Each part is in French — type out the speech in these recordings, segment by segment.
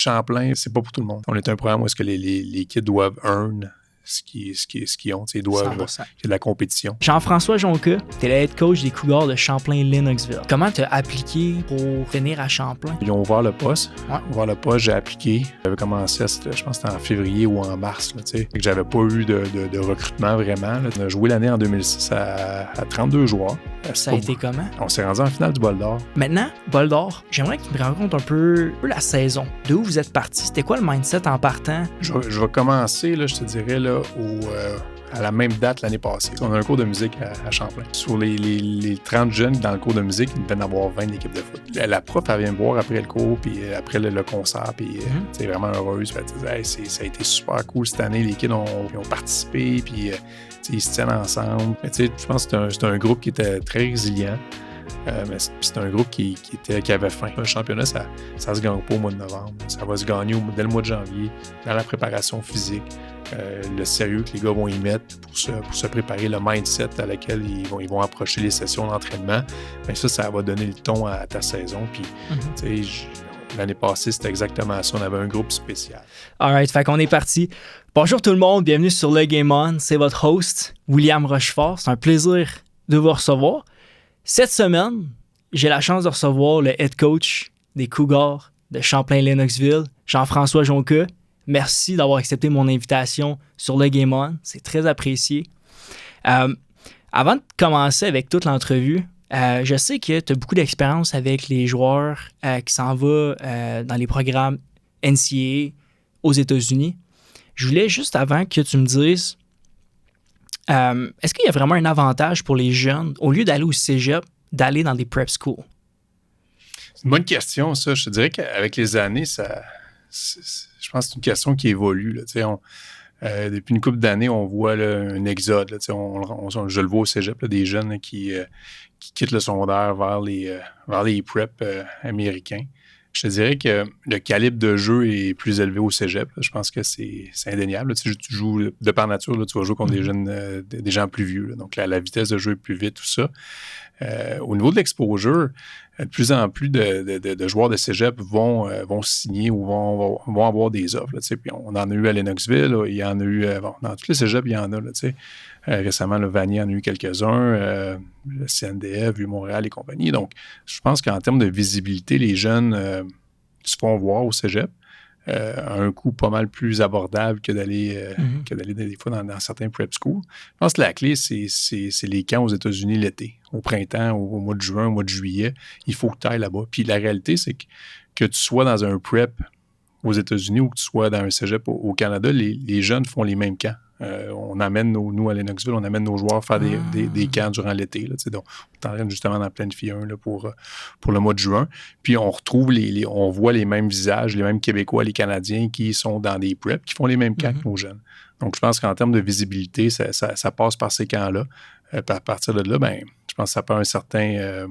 Champlain, c'est pas pour tout le monde. On est un programme où est-ce que les kids doivent earn ce qu'ils ont. Ils doivent. 100%. C'est de la compétition. Jean-François Jonca, t'es le head coach des Cougars de Champlain-Lennoxville. Comment t'as appliqué pour venir à Champlain? Ils ont ouvert le poste. Ouais. Ouvert le poste, j'ai appliqué. J'avais commencé, je pense que c'était en février ou en mars. Là, fait que j'avais pas eu de recrutement vraiment. Là. On a joué l'année en 2006 à 32 joueurs. Ça a été comment? On s'est rendu en finale du Bol d'Or. Maintenant, Bol d'Or, j'aimerais que tu me racontes un peu la saison. De où vous êtes parti? C'était quoi le mindset en partant? Je vais commencer, là, je te dirais, là, à la même date l'année passée. On a un cours de musique à Champlain. Sur les 30 jeunes dans le cours de musique, il devait en avoir 20 d'équipes de foot. La prof, elle vient me voir après le cours, puis après le concert, puis c'est vraiment heureuse. Elle dit, hey, ça a été super cool cette année. Les kids ont participé, puis ils se tiennent ensemble. Mais je pense que c'est un groupe qui était très résilient. Mais c'est un groupe qui avait faim. Le championnat, ça se gagne pas au mois de novembre. Ça va se gagner dès le mois de janvier, dans la préparation physique, le sérieux que les gars vont y mettre pour se préparer, le mindset à laquelle ils vont approcher les sessions d'entraînement. Mais ça va donner le ton à ta saison. Puis, l'année passée, c'était exactement ça. On avait un groupe spécial. All right, fait qu'on est parti. Bonjour tout le monde, bienvenue sur Le Game On. C'est votre host, William Rochefort. C'est un plaisir de vous recevoir. Cette semaine, j'ai la chance de recevoir le head coach des Cougars de Champlain-Lennoxville, Jean-François Jonca. Merci d'avoir accepté mon invitation sur le Game On. C'est très apprécié. Avant de commencer avec toute l'entrevue, je sais que tu as beaucoup d'expérience avec les joueurs qui s'en vont dans les programmes NCAA aux États-Unis. Je voulais juste avant que tu me dises, est-ce qu'il y a vraiment un avantage pour les jeunes, au lieu d'aller au cégep, d'aller dans des prep schools? C'est une bonne question, ça. Je te dirais qu'avec les années, je pense que c'est une question qui évolue. Là. Depuis une couple d'années, on voit là, un exode. Là, je le vois au cégep, là, des jeunes là, qui quittent le secondaire vers les prep américains. Je te dirais que le calibre de jeu est plus élevé au cégep. Je pense que c'est indéniable. Tu joues de par nature, là, tu vas jouer contre des jeunes, des gens plus vieux. Là. Donc, la vitesse de jeu est plus vite, tout ça. Au niveau de l'exposure, de plus en plus de joueurs de cégep vont signer ou vont avoir des offres. Là, puis on en a eu à Lennoxville, là, il y en a eu dans tous les cégeps, il y en a. Là, récemment, le Vanier en a eu quelques-uns, le CNDF, Vieux-Montréal et compagnie. Donc, je pense qu'en termes de visibilité, les jeunes se font voir au cégep à un coût pas mal plus abordable que d'aller des fois dans certains prep schools. Je pense que la clé, c'est les camps aux États-Unis l'été, au printemps, au mois de juin, au mois de juillet. Il faut que tu ailles là-bas. Puis la réalité, c'est que tu sois dans un prep aux États-Unis ou que tu sois dans un cégep au Canada, les jeunes font les mêmes camps. On amène nous à Lennoxville, on amène nos joueurs faire des camps durant l'été. Là, donc, on est en train justement d'en planifier un là, pour le mois de juin. Puis on retrouve on voit les mêmes visages, les mêmes Québécois, les Canadiens qui sont dans des preps, qui font les mêmes camps que nos jeunes. Donc, je pense qu'en termes de visibilité, ça passe par ces camps-là. À partir de là, je pense que ça peut un certain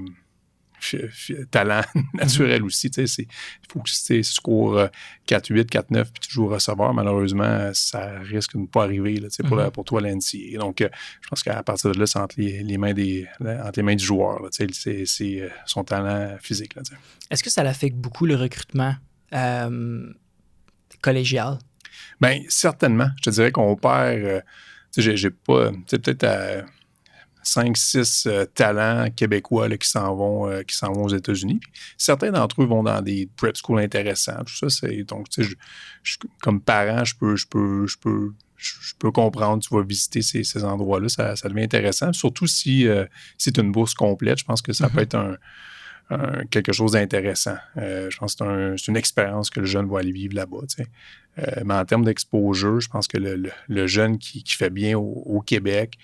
talent naturel aussi. Il faut que tu scores 4-8, 4-9 puis tu joues au receveur. Malheureusement, ça risque de ne pas arriver là, pour toi à l'NCAA. Donc, je pense qu'à partir de là, c'est entre les mains du joueur. Là, c'est son talent physique. Là, est-ce que ça affecte beaucoup le recrutement collégial? Bien, certainement. Je te dirais qu'on perd... j'ai pas... peut-être à 5-6 talents québécois là, qui s'en vont aux États-Unis. Puis, certains d'entre eux vont dans des prep schools intéressants. Tout ça, donc, comme parent, je peux comprendre, tu vas visiter ces endroits-là, ça devient intéressant. Surtout si c'est une bourse complète, je pense que ça peut être quelque chose d'intéressant. Je pense que c'est une expérience que le jeune va aller vivre là-bas. Mais en termes d'exposure, je pense que le jeune qui fait bien au Québec,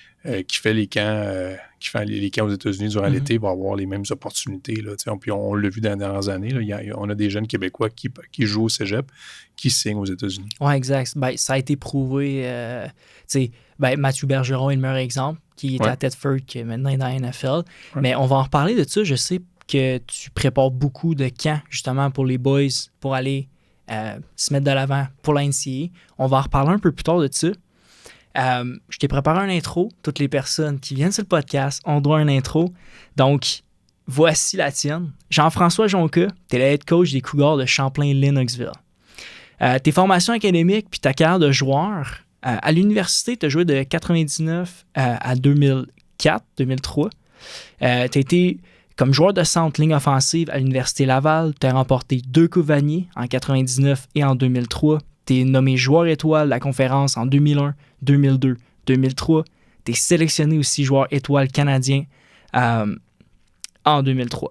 qui fait les camps aux États-Unis durant l'été, va avoir les mêmes opportunités. Là, puis on l'a vu dans les dernières années. Là, on a des jeunes Québécois qui jouent au cégep, qui signent aux États-Unis. Oui, exact. Ça a été prouvé. Mathieu Bergeron est le meilleur exemple, qui est à Thetford, qui est maintenant dans la NFL. Ouais. Mais on va en reparler de ça. Je sais que tu prépares beaucoup de camps, justement, pour les boys, pour aller se mettre de l'avant pour la NCAA. On va en reparler un peu plus tard de ça. Je t'ai préparé un intro. Toutes les personnes qui viennent sur le podcast ont droit à un intro. Donc, voici la tienne. Jean-François Jonca, tu es le head coach des Cougars de Champlain-Lennoxville. Tes formations académiques puis ta carrière de joueur, à l'université, tu as joué de 99 à 2004, 2003. Tu as été comme joueur de centre ligne offensive à l'Université Laval. Tu as remporté 2 Coupes Vanier en 99 et en 2003. Tu es nommé joueur étoile de la conférence en 2001, 2002, 2003. Tu es sélectionné aussi joueur étoile canadien en 2003.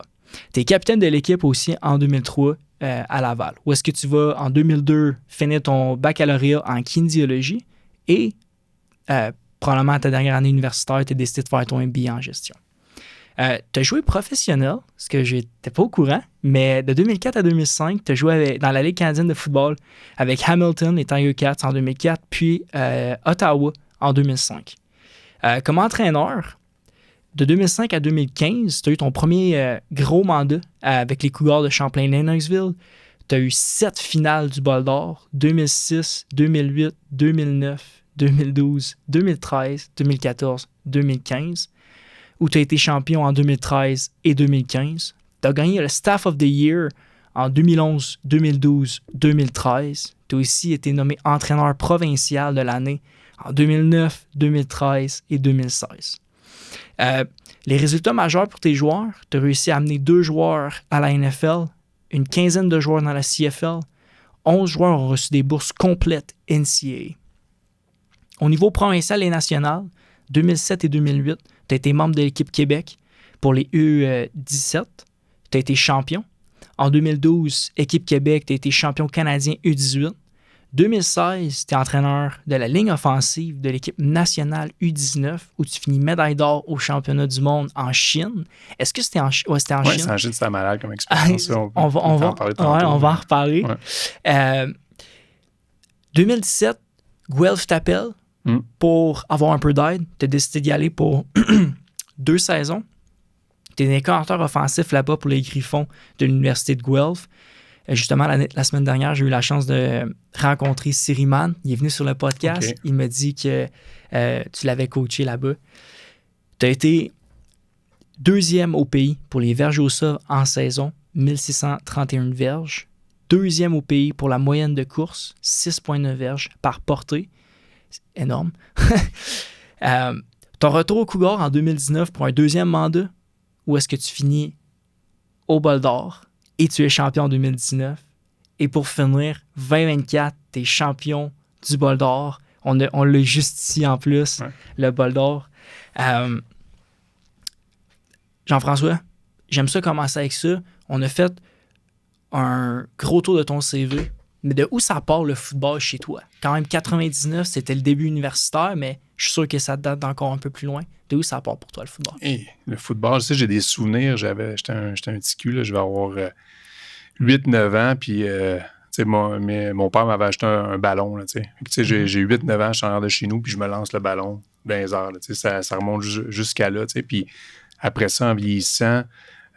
Tu es capitaine de l'équipe aussi en 2003 à Laval. Où est-ce que tu vas en 2002 finir ton baccalauréat en kinésiologie et probablement à ta dernière année universitaire, tu as décidé de faire ton MBA en gestion. Tu as joué professionnel, ce que je n'étais pas au courant, mais de 2004 à 2005, tu as joué dans la Ligue canadienne de football avec Hamilton et Tiger Cats en 2004, puis Ottawa en 2005. Comme entraîneur, de 2005 à 2015, tu as eu ton premier gros mandat avec les Cougars de Champlain-Lennoxville. Tu as eu 7 finales du Bol d'Or, 2006, 2008, 2009, 2012, 2013, 2014, 2015, où tu as été champion en 2013 et 2015. Tu as gagné le Staff of the Year en 2011, 2012, 2013. Tu as aussi été nommé entraîneur provincial de l'année en 2009, 2013 et 2016. Les résultats majeurs pour tes joueurs, tu as réussi à amener 2 joueurs à la NFL, une quinzaine de joueurs dans la CFL, 11 joueurs ont reçu des bourses complètes NCAA. Au niveau provincial et national, 2007 et 2008, tu as été membre de l'équipe Québec pour les U17. Tu as été champion. En 2012, équipe Québec, tu as été champion canadien U18. 2016, tu es entraîneur de la ligne offensive de l'équipe nationale U19 où tu finis médaille d'or au championnat du monde en Chine. Est-ce que c'était en Chine? Oui, c'était en Chine. Oui, c'est en Chine, c'était malade comme expérience. On va en reparler. Ouais. 2017, Guelph t'appelle pour avoir un peu d'aide. Tu as décidé d'y aller pour 2 saisons. Tu es coordinateur offensif là-bas pour les Griffons de l'Université de Guelph. Justement, la semaine dernière, j'ai eu la chance de rencontrer Siriman. Il est venu sur le podcast. Okay. Il m'a dit que tu l'avais coaché là-bas. Tu as été 2e au pays pour les verges au sol en saison, 1631 verges. 2e au pays pour la moyenne de course, 6,9 verges par portée. C'est énorme. Ton retour au Cougar en 2019 pour un 2e mandat, où est-ce que tu finis au Bol d'Or? Et tu es champion en 2019. Et pour finir, 2024, tu es champion du Bol d'Or. On l'a juste ici en plus, le Bol d'Or. Jean-François, j'aime ça commencer avec ça. On a fait un gros tour de ton CV. Mais de où ça part le football chez toi? Quand même, 99, c'était le début universitaire, mais je suis sûr que ça date d'encore un peu plus loin. De où ça part pour toi, le football? Hey, le football, tu sais, j'ai des souvenirs. J'étais un petit cul, là, je vais avoir 8-9 ans, puis mon père m'avait acheté un ballon. Là, tu sais, j'ai 8-9 ans, je suis en arrière de chez nous, puis je me lance le ballon dans les airs. Là, tu sais, ça remonte jusqu'à là. Tu sais, puis après ça, en vieillissant,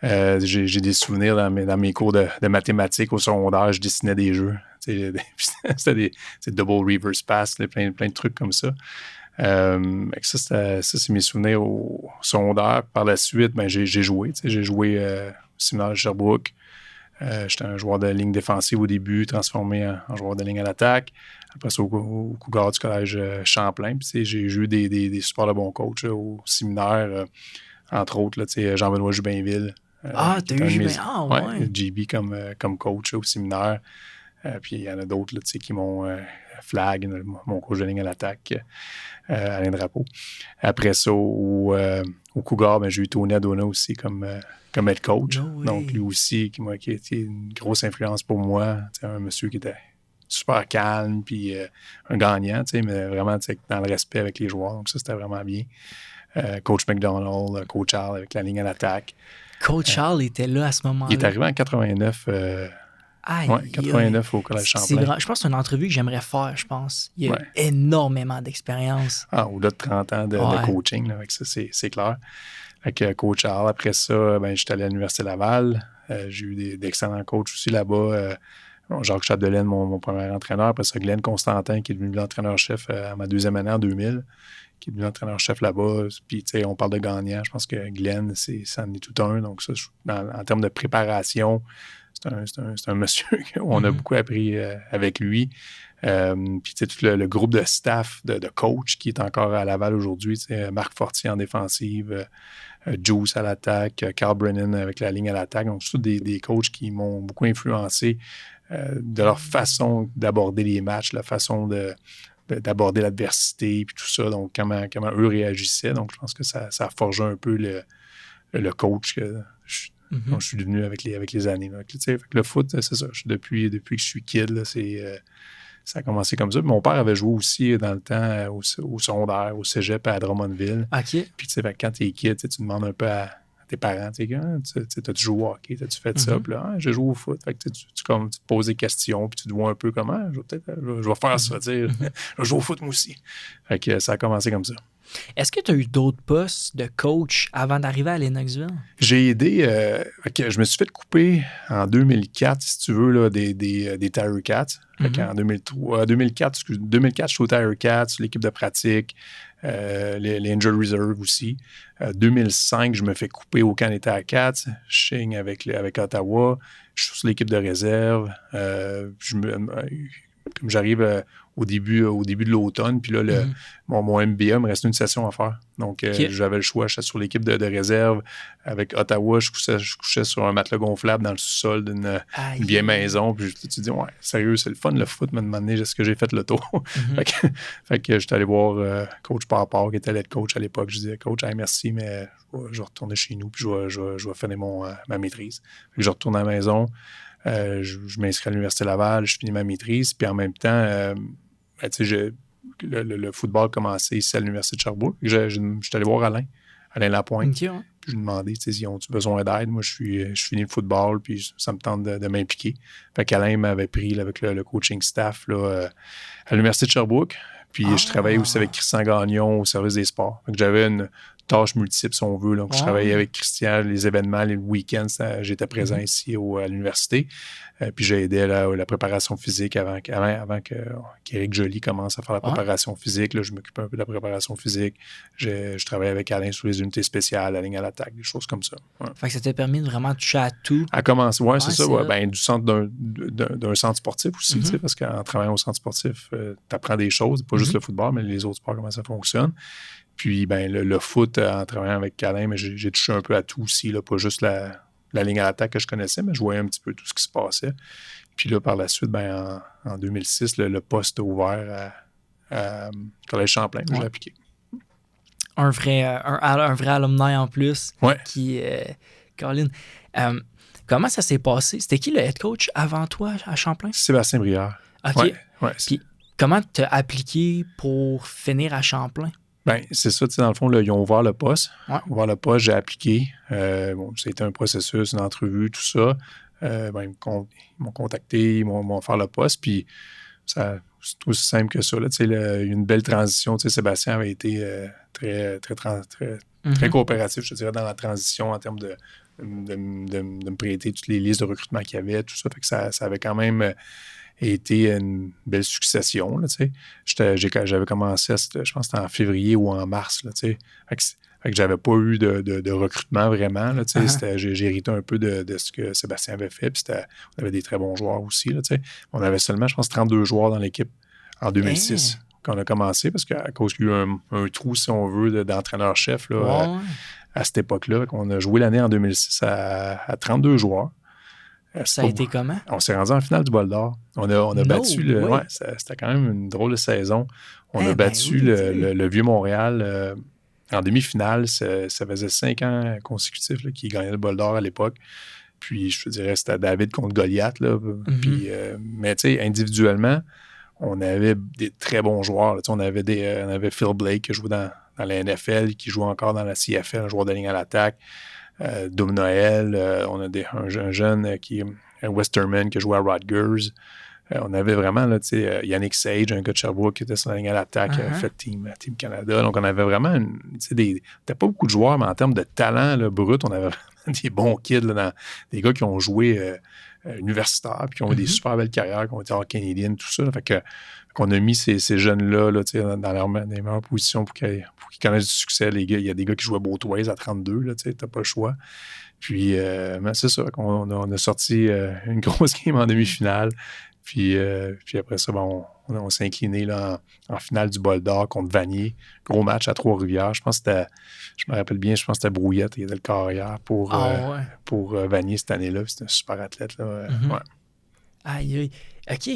j'ai des souvenirs dans mes cours de mathématiques au secondaire, je dessinais des jeux. C'était des double reverse pass, plein de trucs comme ça. Ça, c'est mes souvenirs au secondaire. Par la suite, j'ai joué. J'ai joué au séminaire de Sherbrooke. J'étais un joueur de ligne défensive au début, transformé en joueur de ligne à l'attaque. Après ça, au Cougar du collège Champlain. Puis, j'ai eu des super de bons coachs au séminaire, entre autres, là, Jean-Benoît Jubinville. T'as eu Jubin. Ouais. JB comme coach au séminaire. Puis il y en a d'autres là, qui m'ont flag, mon coach de ligne à l'attaque, Alain Drapeau. Après ça, au Cougar, j'ai eu Tony Adona aussi comme head coach. Donc lui aussi, qui a été une grosse influence pour moi. Un monsieur qui était super calme, puis un gagnant, mais vraiment dans le respect avec les joueurs. Donc ça, c'était vraiment bien. Coach McDonald, Coach Charles avec la ligne à l'attaque. Coach Charles était là à ce moment-là. Il est arrivé en 89. 89 au Collège Champlain. Je pense que c'est une entrevue que j'aimerais faire, je pense. Il y a énormément d'expérience. Au-delà de 30 ans de coaching, là, avec ça, c'est clair. Avec Coach Charles, après ça, j'étais allé à l'Université Laval. J'ai eu d'excellents coachs aussi là-bas. Jacques Chapdelaine, mon premier entraîneur. Après ça, Glenn Constantin, qui est devenu l'entraîneur-chef à ma 2e année en 2000, qui est devenu entraîneur-chef là-bas. Puis, on parle de gagnant. Je pense que Glenn, c'en est tout un. Donc, ça, en termes de préparation, c'est un monsieur on a beaucoup appris avec lui. Puis tout le groupe de staff de coach qui est encore à Laval aujourd'hui, Marc Fortier en défensive, Juice à l'attaque, Carl Brennan avec la ligne à l'attaque. Donc, c'est tous des coachs qui m'ont beaucoup influencé de leur façon d'aborder les matchs, la façon d'aborder l'adversité, puis tout ça. Donc, comment eux réagissaient. Donc, je pense que ça a forgé un peu le coach que je suis devenu avec les années. Là. Fait que le foot, c'est ça. Depuis que je suis kid, là, ça a commencé comme ça. Puis mon père avait joué aussi dans le temps au secondaire, au cégep à Drummondville. OK. Puis quand t'es kid, tu demandes un peu à tes parents, t'as-tu joué au hockey, t'as-tu fait ça? Puis là, j'ai joué au foot. Fait que tu te poses des questions, puis tu te vois un peu comment, je vais faire ça, je vais jouer au foot moi aussi. Fait que ça a commencé comme ça. Est-ce que tu as eu d'autres postes de coach avant d'arriver à Lennoxville? J'ai aidé, je me suis fait couper en 2004, si tu veux, là, des Tiger Cats. En 2004, je suis au Tiger Cats, l'équipe de pratique, les Injured Reserve aussi. 2005, je me fais couper au camp des Tiger Cats. Je signe avec Ottawa. Je suis sur l'équipe de réserve. Comme j'arrive au début de l'automne, puis là, mon MBA, me restait une session à faire. Donc, j'avais le choix. J'étais sur l'équipe de réserve. Avec Ottawa, je couchais sur un matelas gonflable dans le sous-sol d'une vieille maison. Puis tu te dis, ouais, sérieux, c'est le fun, le foot, m'a demandé est-ce que j'ai fait le tour. Fait que j'étais allé voir coach Parpar, qui était l'aide coach à l'époque. Je disais, coach, merci, mais je vais retourner chez nous, puis je vais finir ma maîtrise. Fait que je retourne à la maison. Je m'inscris à l'Université Laval, je finis ma maîtrise, puis en même temps, le football commençait ici à l'Université de Sherbrooke. Je suis allé voir Alain Lapointe. Okay, ouais. Puis je lui ai demandé s'ils ont besoin d'aide. Moi, je finis le football, puis ça me tente de m'impliquer. Fait qu'Alain m'avait pris là, avec le coaching staff là, à l'Université de Sherbrooke. Puis je travaillais aussi avec Christian Gagnon au service des sports. Fait que j'avais une tâche multiple, si on veut. Donc, je travaillais avec Christian, les événements, les week-ends, j'étais présent ici à l'université. Puis j'ai aidé la préparation physique avant qu'Éric Joly commence à faire la préparation physique. Là, je m'occupais un peu de la préparation physique. Je travaillais avec Alain sur les unités spéciales, la ligne à l'attaque, des choses comme ça. Ouais. Fait que ça t'a permis de vraiment toucher à tout. À commencer, oui, c'est ça. Ouais, du centre d'un centre sportif aussi, parce qu'en travaillant au centre sportif, tu apprends des choses, pas juste le football, mais les autres sports, comment ça fonctionne. Puis, le foot, en travaillant avec Alain, mais j'ai touché un peu à tout aussi, là, pas juste la ligne à l'attaque que je connaissais, mais je voyais un petit peu tout ce qui se passait. Puis là, par la suite, en 2006, le poste ouvert à Collège Champlain, j'ai appliqué. Un vrai alumni en plus. Ouais. Qui, Colin, comment ça s'est passé? C'était qui le head coach avant toi à Champlain? Sébastien Brière. OK. Ouais. Puis, comment tu as appliqué pour finir à Champlain? C'est ça, dans le fond, là, ils ont ouvert le poste. Ouais. Ouvert le poste, j'ai appliqué. C'était un processus, une entrevue, tout ça. Ils m'ont contacté, ils m'ont fait le poste, puis c'est aussi simple que ça. Là, il y a eu une belle transition. Sébastien avait été très coopératif, je te dirais, dans la transition en termes de me prêter toutes les listes de recrutement qu'il y avait, tout ça. Fait que ça avait quand même été une belle succession. Là, j'avais commencé, je pense que c'était en février ou en mars. Là, fait que j'avais pas eu de recrutement vraiment. Là, j'ai hérité un peu de ce que Sébastien avait fait. Puis on avait des très bons joueurs aussi. Là, on avait seulement, je pense, 32 joueurs dans l'équipe en 2006 quand on a commencé, parce qu'à cause qu'il y a eu un trou, si on veut, d'entraîneur-chef là, à cette époque-là. On a joué l'année en 2006 à 32 joueurs. Ça a été comment? On s'est rendu en finale du Bol d'Or. On a battu c'était quand même une drôle de saison. On a battu le Vieux-Montréal en demi-finale. Ça faisait 5 ans consécutifs qu'il gagnait le Bol d'Or à l'époque. Puis, je te dirais, c'était David contre Goliath. Là. Puis, mais tu sais, individuellement, on avait des très bons joueurs. Là. On avait Phil Blake qui jouait dans la NFL, qui joue encore dans la CFL, un joueur de ligne à l'attaque. Dom Noël, on a un jeune qui est un Westerman qui a joué à Rutgers. On avait vraiment là, Yannick Sage, un gars de Sherbrooke qui était sur la ligne à l'attaque, fait Team Canada. Donc, on avait vraiment t'as pas beaucoup de joueurs, mais en termes de talent là, brut, on avait vraiment des bons kids, là, des gars qui ont joué universitaire, puis qui ont eu des super belles carrières, qui ont été hors canadiennes, tout ça. Là, fait qu'on a mis ces jeunes-là là, dans les meilleures positions pour qu'ils connaissent du succès. Les gars, il y a des gars qui jouent à Boatways à 32, tu n'as pas le choix. Puis, c'est ça, on a sorti une grosse game en demi-finale. Puis après ça, on s'est incliné là, en finale du Bol d'Or contre Vanier. Gros match à Trois-Rivières. Je me rappelle bien, je pense que c'était Brouillette, il était le carrière pour Vanier cette année-là. C'était un super athlète. Là, ouais. Aïe, aïe. OK,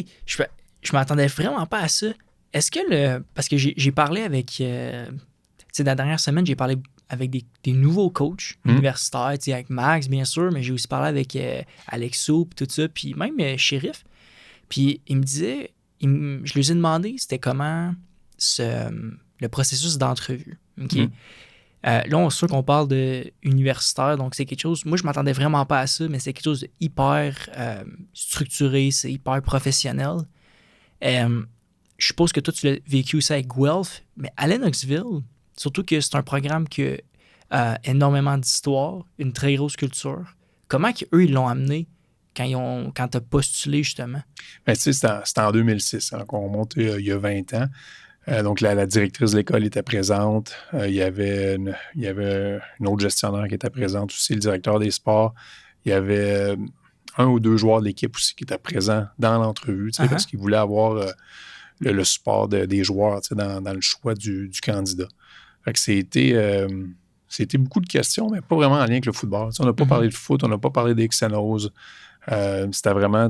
je m'attendais vraiment pas à ça. Est-ce que parce que j'ai parlé avec... la dernière semaine, j'ai parlé avec des nouveaux coachs universitaires, avec Max, bien sûr, mais j'ai aussi parlé avec Alexo, puis tout ça, puis même Shérif. Puis il me disait, je lui ai demandé c'était comment le processus d'entrevue. OK? Là, on est sûr qu'on parle de universitaire, donc c'est quelque chose... Moi, je m'attendais vraiment pas à ça, mais c'est quelque chose de hyper structuré, c'est hyper professionnel. Je suppose que toi, tu l'as vécu aussi avec Guelph, mais à Lennoxville, surtout que c'est un programme qui a énormément d'histoire, une très grosse culture. Comment qu'eux, ils l'ont amené quand tu as postulé, justement? Ben, tu sais, c'était en 2006, hein, qu'on remonte il y a 20 ans. Donc, la directrice de l'école était présente. Il y avait une autre gestionnaire qui était présente aussi, le directeur des sports. Il y avait un ou deux joueurs de l'équipe aussi qui étaient présents dans l'entrevue, parce qu'ils voulaient avoir le support des joueurs dans le choix du candidat. Fait que c'était beaucoup de questions, mais pas vraiment en lien avec le football. On n'a pas parlé de foot, on n'a pas parlé des Xenos. C'était vraiment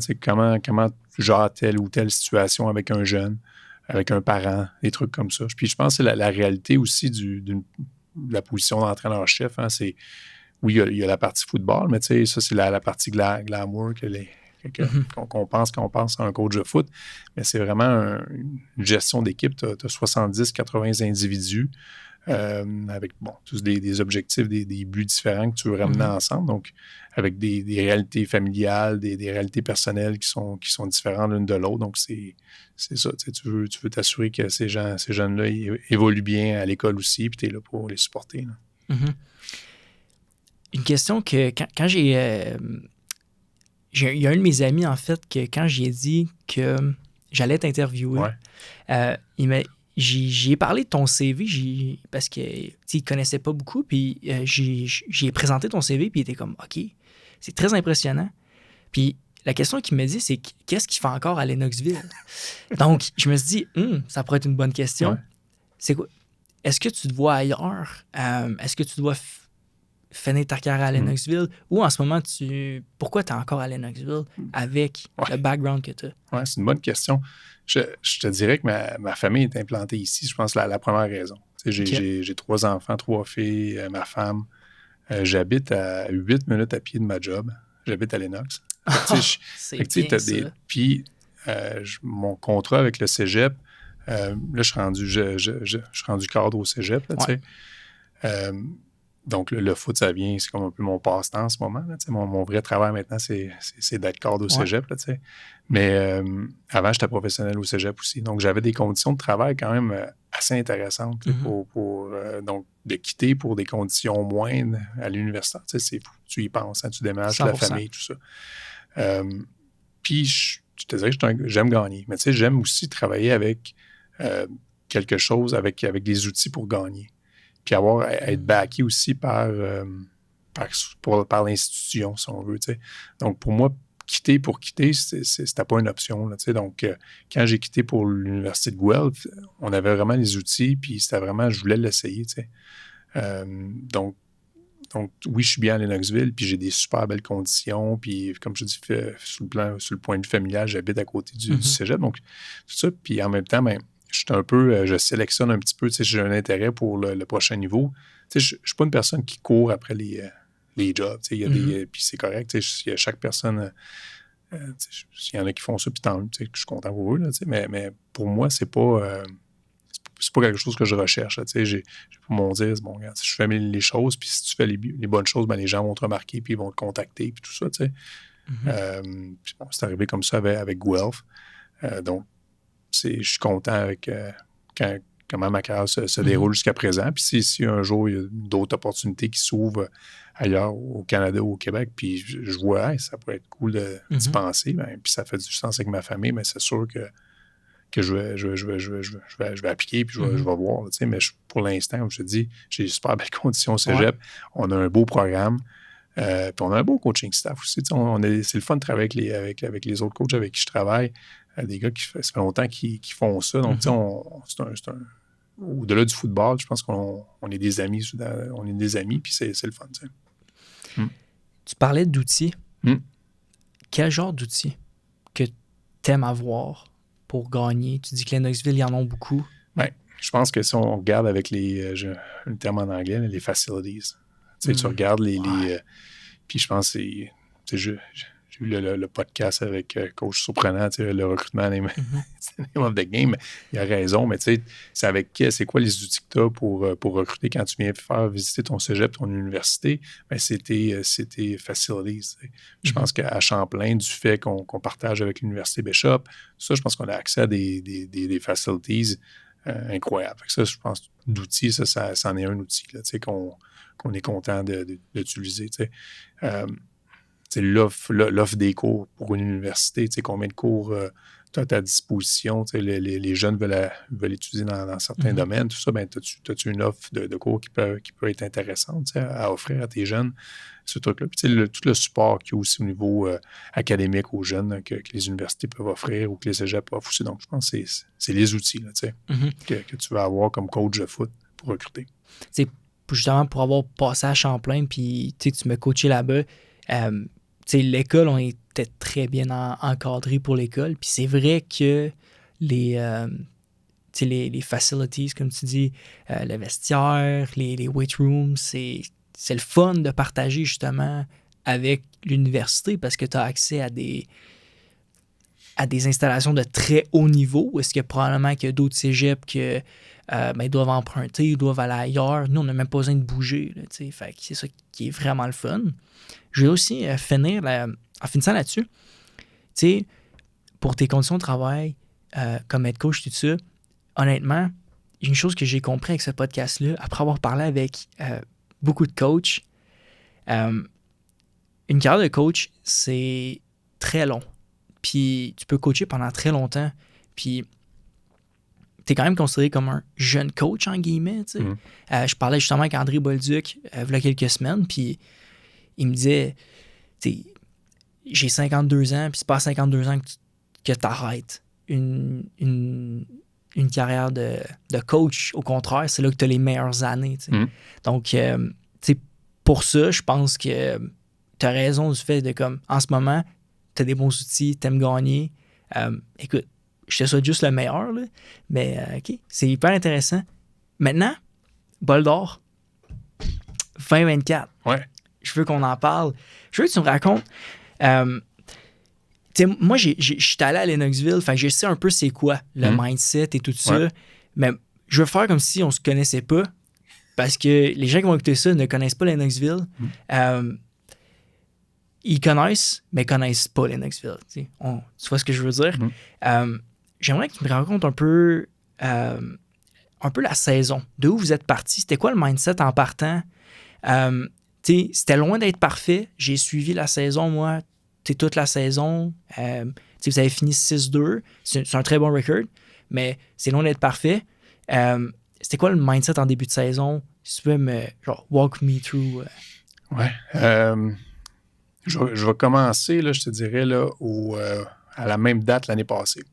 comment tu gères telle ou telle situation avec un jeune, avec un parent, des trucs comme ça. Puis je pense que c'est la réalité aussi de la position d'entraîneur-chef. Hein, oui, il y a la partie football, mais ça, c'est la partie glamour qu'on pense quand on pense à un coach de foot. Mais c'est vraiment une gestion d'équipe. Tu as 70-80 individus avec tous des objectifs, des buts différents que tu veux ramener ensemble. Donc, avec des réalités familiales, des réalités personnelles qui sont différentes l'une de l'autre. Donc, c'est ça. Tu veux t'assurer que ces jeunes-là évoluent bien à l'école aussi, puis tu es là pour les supporter. Là. Une question que quand il y a un de mes amis, en fait, que quand j'ai dit que j'allais t'interviewer, j'y ai parlé de ton CV parce qu'il ne connaissait pas beaucoup, puis j'ai présenté ton CV, puis il était comme « OK, c'est très impressionnant. » Puis la question qu'il me dit, c'est qu'est-ce qu'il fait encore à Lennoxville? Donc, je me suis dit, ça pourrait être une bonne question. Ouais. C'est quoi? Est-ce que tu te vois ailleurs? Est-ce que tu dois finir ta carrière à Lennoxville? Ou en ce moment, pourquoi tu es encore à Lennoxville avec le background que tu as? Oui, c'est une bonne question. Je te dirais que ma famille est implantée ici. Je pense que la première raison. J'ai 3 enfants, 3 filles, ma femme. J'habite à 8 minutes à pied de ma job. J'habite à Lennox. C'est bien ça. Puis, mon contrat avec le cégep, là, je suis rendu cadre au cégep. Là, donc, le foot, ça vient, c'est comme un peu mon passe-temps en ce moment. Là, mon vrai travail maintenant, c'est d'être cadre au cégep. Là, mais avant, j'étais professionnel au cégep aussi. Donc, j'avais des conditions de travail quand même assez intéressantes donc de quitter pour des conditions moindres à l'université. C'est fou. Tu y penses, hein, tu déménages la famille, tout ça. Puis, je te dirais que j'aime gagner. Mais j'aime aussi travailler avec quelque chose, avec des outils pour gagner. Puis être backé aussi par l'institution, si on veut. T'sais. Donc, pour moi, quitter pour quitter, c'était pas une option. Là, donc, quand j'ai quitté pour l'Université de Guelph, on avait vraiment les outils, puis c'était vraiment, je voulais l'essayer. Donc, oui, je suis bien à Lennoxville, puis j'ai des super belles conditions, puis comme je dis, sur le point de vue familial, j'habite à côté du cégep, donc tout ça. Puis en même temps, je sélectionne un petit peu, si j'ai un intérêt pour le prochain niveau. Je suis pas une personne qui court après les jobs. Puis c'est correct. Il y a chaque personne, s'il y en a qui font ça, puis tant mieux, je suis content pour eux. Là, mais pour moi, c'est pas quelque chose que je recherche. J'ai pour mon dire, bon, regarde, si je fais les choses, puis si tu fais les bonnes choses, ben, les gens vont te remarquer, puis ils vont te contacter, puis tout ça. Puis bon, c'est arrivé comme ça avec Guelph. Donc, je suis content avec comment ma carrière se déroule jusqu'à présent. Puis si un jour, il y a d'autres opportunités qui s'ouvrent ailleurs au Canada ou au Québec, puis je vois, ça pourrait être cool d'y penser, ben, puis ça fait du sens avec ma famille, mais c'est sûr que je vais appliquer, puis je vais voir. Mais pour l'instant, comme je te dis, j'ai des super belles conditions au cégep. Ouais. On a un beau programme. Puis on a un bon coaching staff aussi. C'est le fun de travailler avec les autres coachs avec qui je travaille. Des gars ça fait longtemps qu'ils font ça. Donc, au-delà du football, je pense qu'on est des amis. On est des amis, puis c'est le fun. Tu parlais d'outils. Mm. Quel genre d'outils que tu aimes avoir pour gagner? Tu dis que Lennoxville, ils en ont beaucoup. Ouais. Je pense que si on regarde avec le terme en anglais, les facilities. Tu regardes puis je pense que j'ai eu le podcast avec Coach Surprenant, le recrutement, name of the game. Il a raison, mais c'est c'est quoi les outils que tu as pour recruter quand tu viens faire visiter ton cégep, ton université? Ben, c'était facilities. Je pense qu'à Champlain, du fait qu'on partage avec l'Université Bishop, ça, je pense qu'on a accès à des facilities incroyables. Ça, je pense, d'outils, ça en est un outil là, qu'on est content d'utiliser. L'offre des cours pour une université, combien de cours tu as à ta disposition, les jeunes veulent étudier dans certains domaines, tout ça, ben, as-tu une offre de cours qui peut être intéressante à offrir à tes jeunes, ce truc-là. Puis tout le support qu'il y a aussi au niveau académique aux jeunes que les universités peuvent offrir ou que les cégeps offrent aussi. Donc, je pense que c'est les outils là, que tu vas avoir comme coach de foot pour recruter. Justement, pour avoir passé à Champlain, puis tu m'as coaché là-bas, l'école, on était très bien encadré pour l'école. Puis c'est vrai que les facilities, comme tu dis, le vestiaire, les weight rooms, c'est le fun de partager justement avec l'université parce que tu as accès à des installations de très haut niveau. Est-ce que probablement qu'il y a d'autres cégeps que ils doivent emprunter, ils doivent aller ailleurs. Nous, on n'a même pas besoin de bouger. Là, fait que c'est ça qui est vraiment le fun. Je vais aussi finir en finissant là-dessus. Pour tes conditions de travail, comme head coach, tout ça, honnêtement, une chose que j'ai compris avec ce podcast-là, après avoir parlé avec beaucoup de coachs, une carrière de coach, c'est très long. Puis tu peux coacher pendant très longtemps. Puis tu es quand même considéré comme un jeune coach, en guillemets. Je parlais justement avec André Bolduc il y a quelques semaines, puis il me disait, j'ai 52 ans, puis c'est pas à 52 ans que tu arrêtes une carrière de coach. Au contraire, c'est là que tu as les meilleures années. Donc, pour ça, je pense que tu as raison du fait de, comme, en ce moment, tu as des bons outils, tu aimes gagner. Écoute, je te souhaite juste le meilleur, là, mais OK, c'est hyper intéressant. Maintenant, Bol d'or 2024. Ouais. Je veux qu'on en parle. Je veux que tu me racontes. Moi, je suis allé à Lennoxville, fait que je sais un peu c'est quoi le mindset et tout ça. Mais je veux faire comme si on se connaissait pas, parce que les gens qui vont écouter ça ne connaissent pas Lennoxville. Ils connaissent, mais connaissent pas Lennoxville. Tu vois ce que je veux dire? J'aimerais que tu me racontes un peu la saison. De où vous êtes partis? C'était quoi le mindset en partant? C'était loin d'être parfait. J'ai suivi la saison, moi, toute la saison. Vous avez fini 6-2. C'est un très bon record, mais c'est loin d'être parfait. C'était quoi le mindset en début de saison? Si tu peux me walk me through. Ouais. Je vais commencer, là, je te dirais, là, à la même date l'année passée.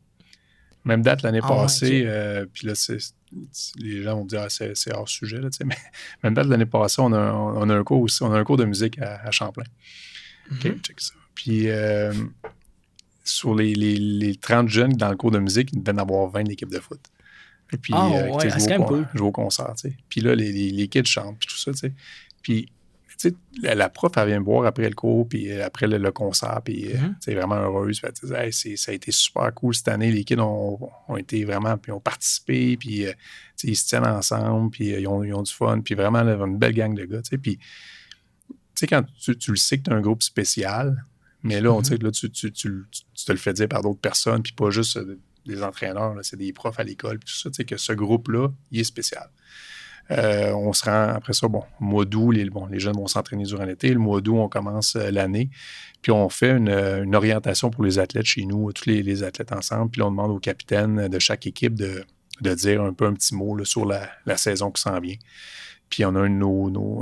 Même date l'année passée, okay. Puis là, les gens vont dire c'est hors sujet, là, mais même date l'année passée, on a un cours aussi, on a un cours de musique à Champlain. OK, check ça. Puis sur les 30 jeunes dans le cours de musique, il devait en avoir 20 de l'équipe de foot. Et puis, je vais au concert, tu sais. Puis là, les kids chantent, puis tout ça, tu sais. Puis, tu sais, la prof, elle vient me voir après le cours, puis après le concert, puis c'est vraiment heureuse. Fait, hey, ça a été super cool cette année. Les kids ont été vraiment, puis ont participé, puis ils se tiennent ensemble, puis ils ont du fun, puis vraiment là, une belle gang de gars, tu sais. Puis, tu sais, quand tu le sais que tu as un groupe spécial, mais là, tu te le fais dire par d'autres personnes, puis pas juste des entraîneurs, là, c'est des profs à l'école, puis tout ça, tu sais, que ce groupe-là, il est spécial. On se rend, après ça, mois d'août, les jeunes vont s'entraîner durant l'été. Le mois d'août, on commence l'année. Puis on fait une orientation pour les athlètes chez nous, tous les athlètes ensemble. Puis là, on demande au capitaine de chaque équipe de dire un petit mot là, sur la saison qui s'en vient. Puis on a un de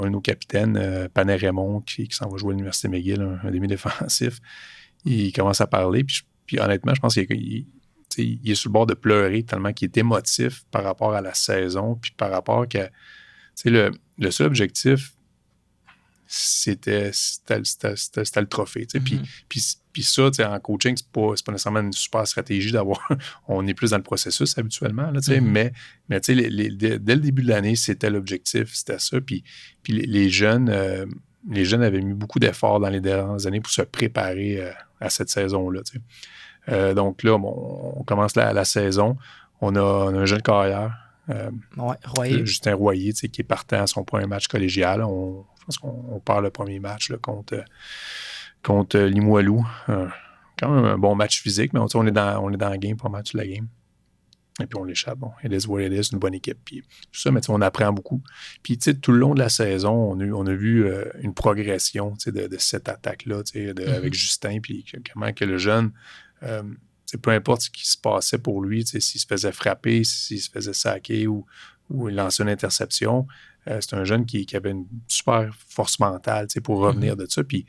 nos capitaines, Panay Raymond, qui s'en va jouer à l'Université McGill, un demi-défensif. Il commence à parler, puis honnêtement, je pense qu'il est sur le bord de pleurer tellement qu'il est émotif par rapport à la saison, puis par rapport que le seul objectif, c'était le trophée. Puis ça, en coaching, c'est pas nécessairement une super stratégie d'avoir. On est plus dans le processus habituellement, là, mais dès le début de l'année, c'était l'objectif, c'était ça. Puis les jeunes avaient mis beaucoup d'efforts dans les dernières années pour se préparer à cette saison-là. Donc là, on commence la saison. On a un jeune carrière, Royer. Justin Royer, qui est partant à son premier match collégial. Je pense qu'on part le premier match là, contre Limoilou. Quand même un bon match physique, mais on est dans le game, pas mal de la game. Et puis on l'échappe. Bon, it is what it is, une bonne équipe. Puis tout ça, mais on apprend beaucoup. Puis tout le long de la saison, on a vu une progression de cette attaque-là avec Justin. Puis comment que le jeune, peu importe ce qui se passait pour lui, s'il se faisait frapper, s'il se faisait saquer ou il lançait une interception, c'est un jeune qui avait une super force mentale pour revenir de ça. Puis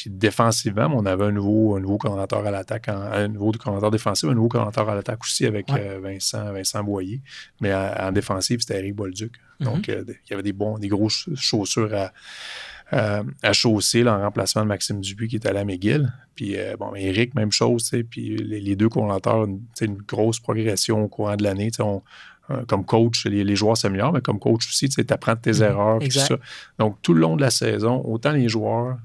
défensivement, on avait un nouveau coordonnateur à l'attaque, un nouveau coordonnateur défensif, un nouveau coordonnateur à l'attaque aussi avec Vincent Boyer. Mais en défensive, c'était Eric Bolduc. Donc, il y avait des grosses chaussures à chausser là, en remplacement de Maxime Dupuis qui était allé à McGill. Puis, Eric, même chose. Puis les deux coordonnateurs, une grosse progression au courant de l'année. Comme coach, les joueurs s'améliorent, mais comme coach aussi, tu apprends de tes erreurs. Puis ça. Donc, tout le long de la saison, autant les joueurs,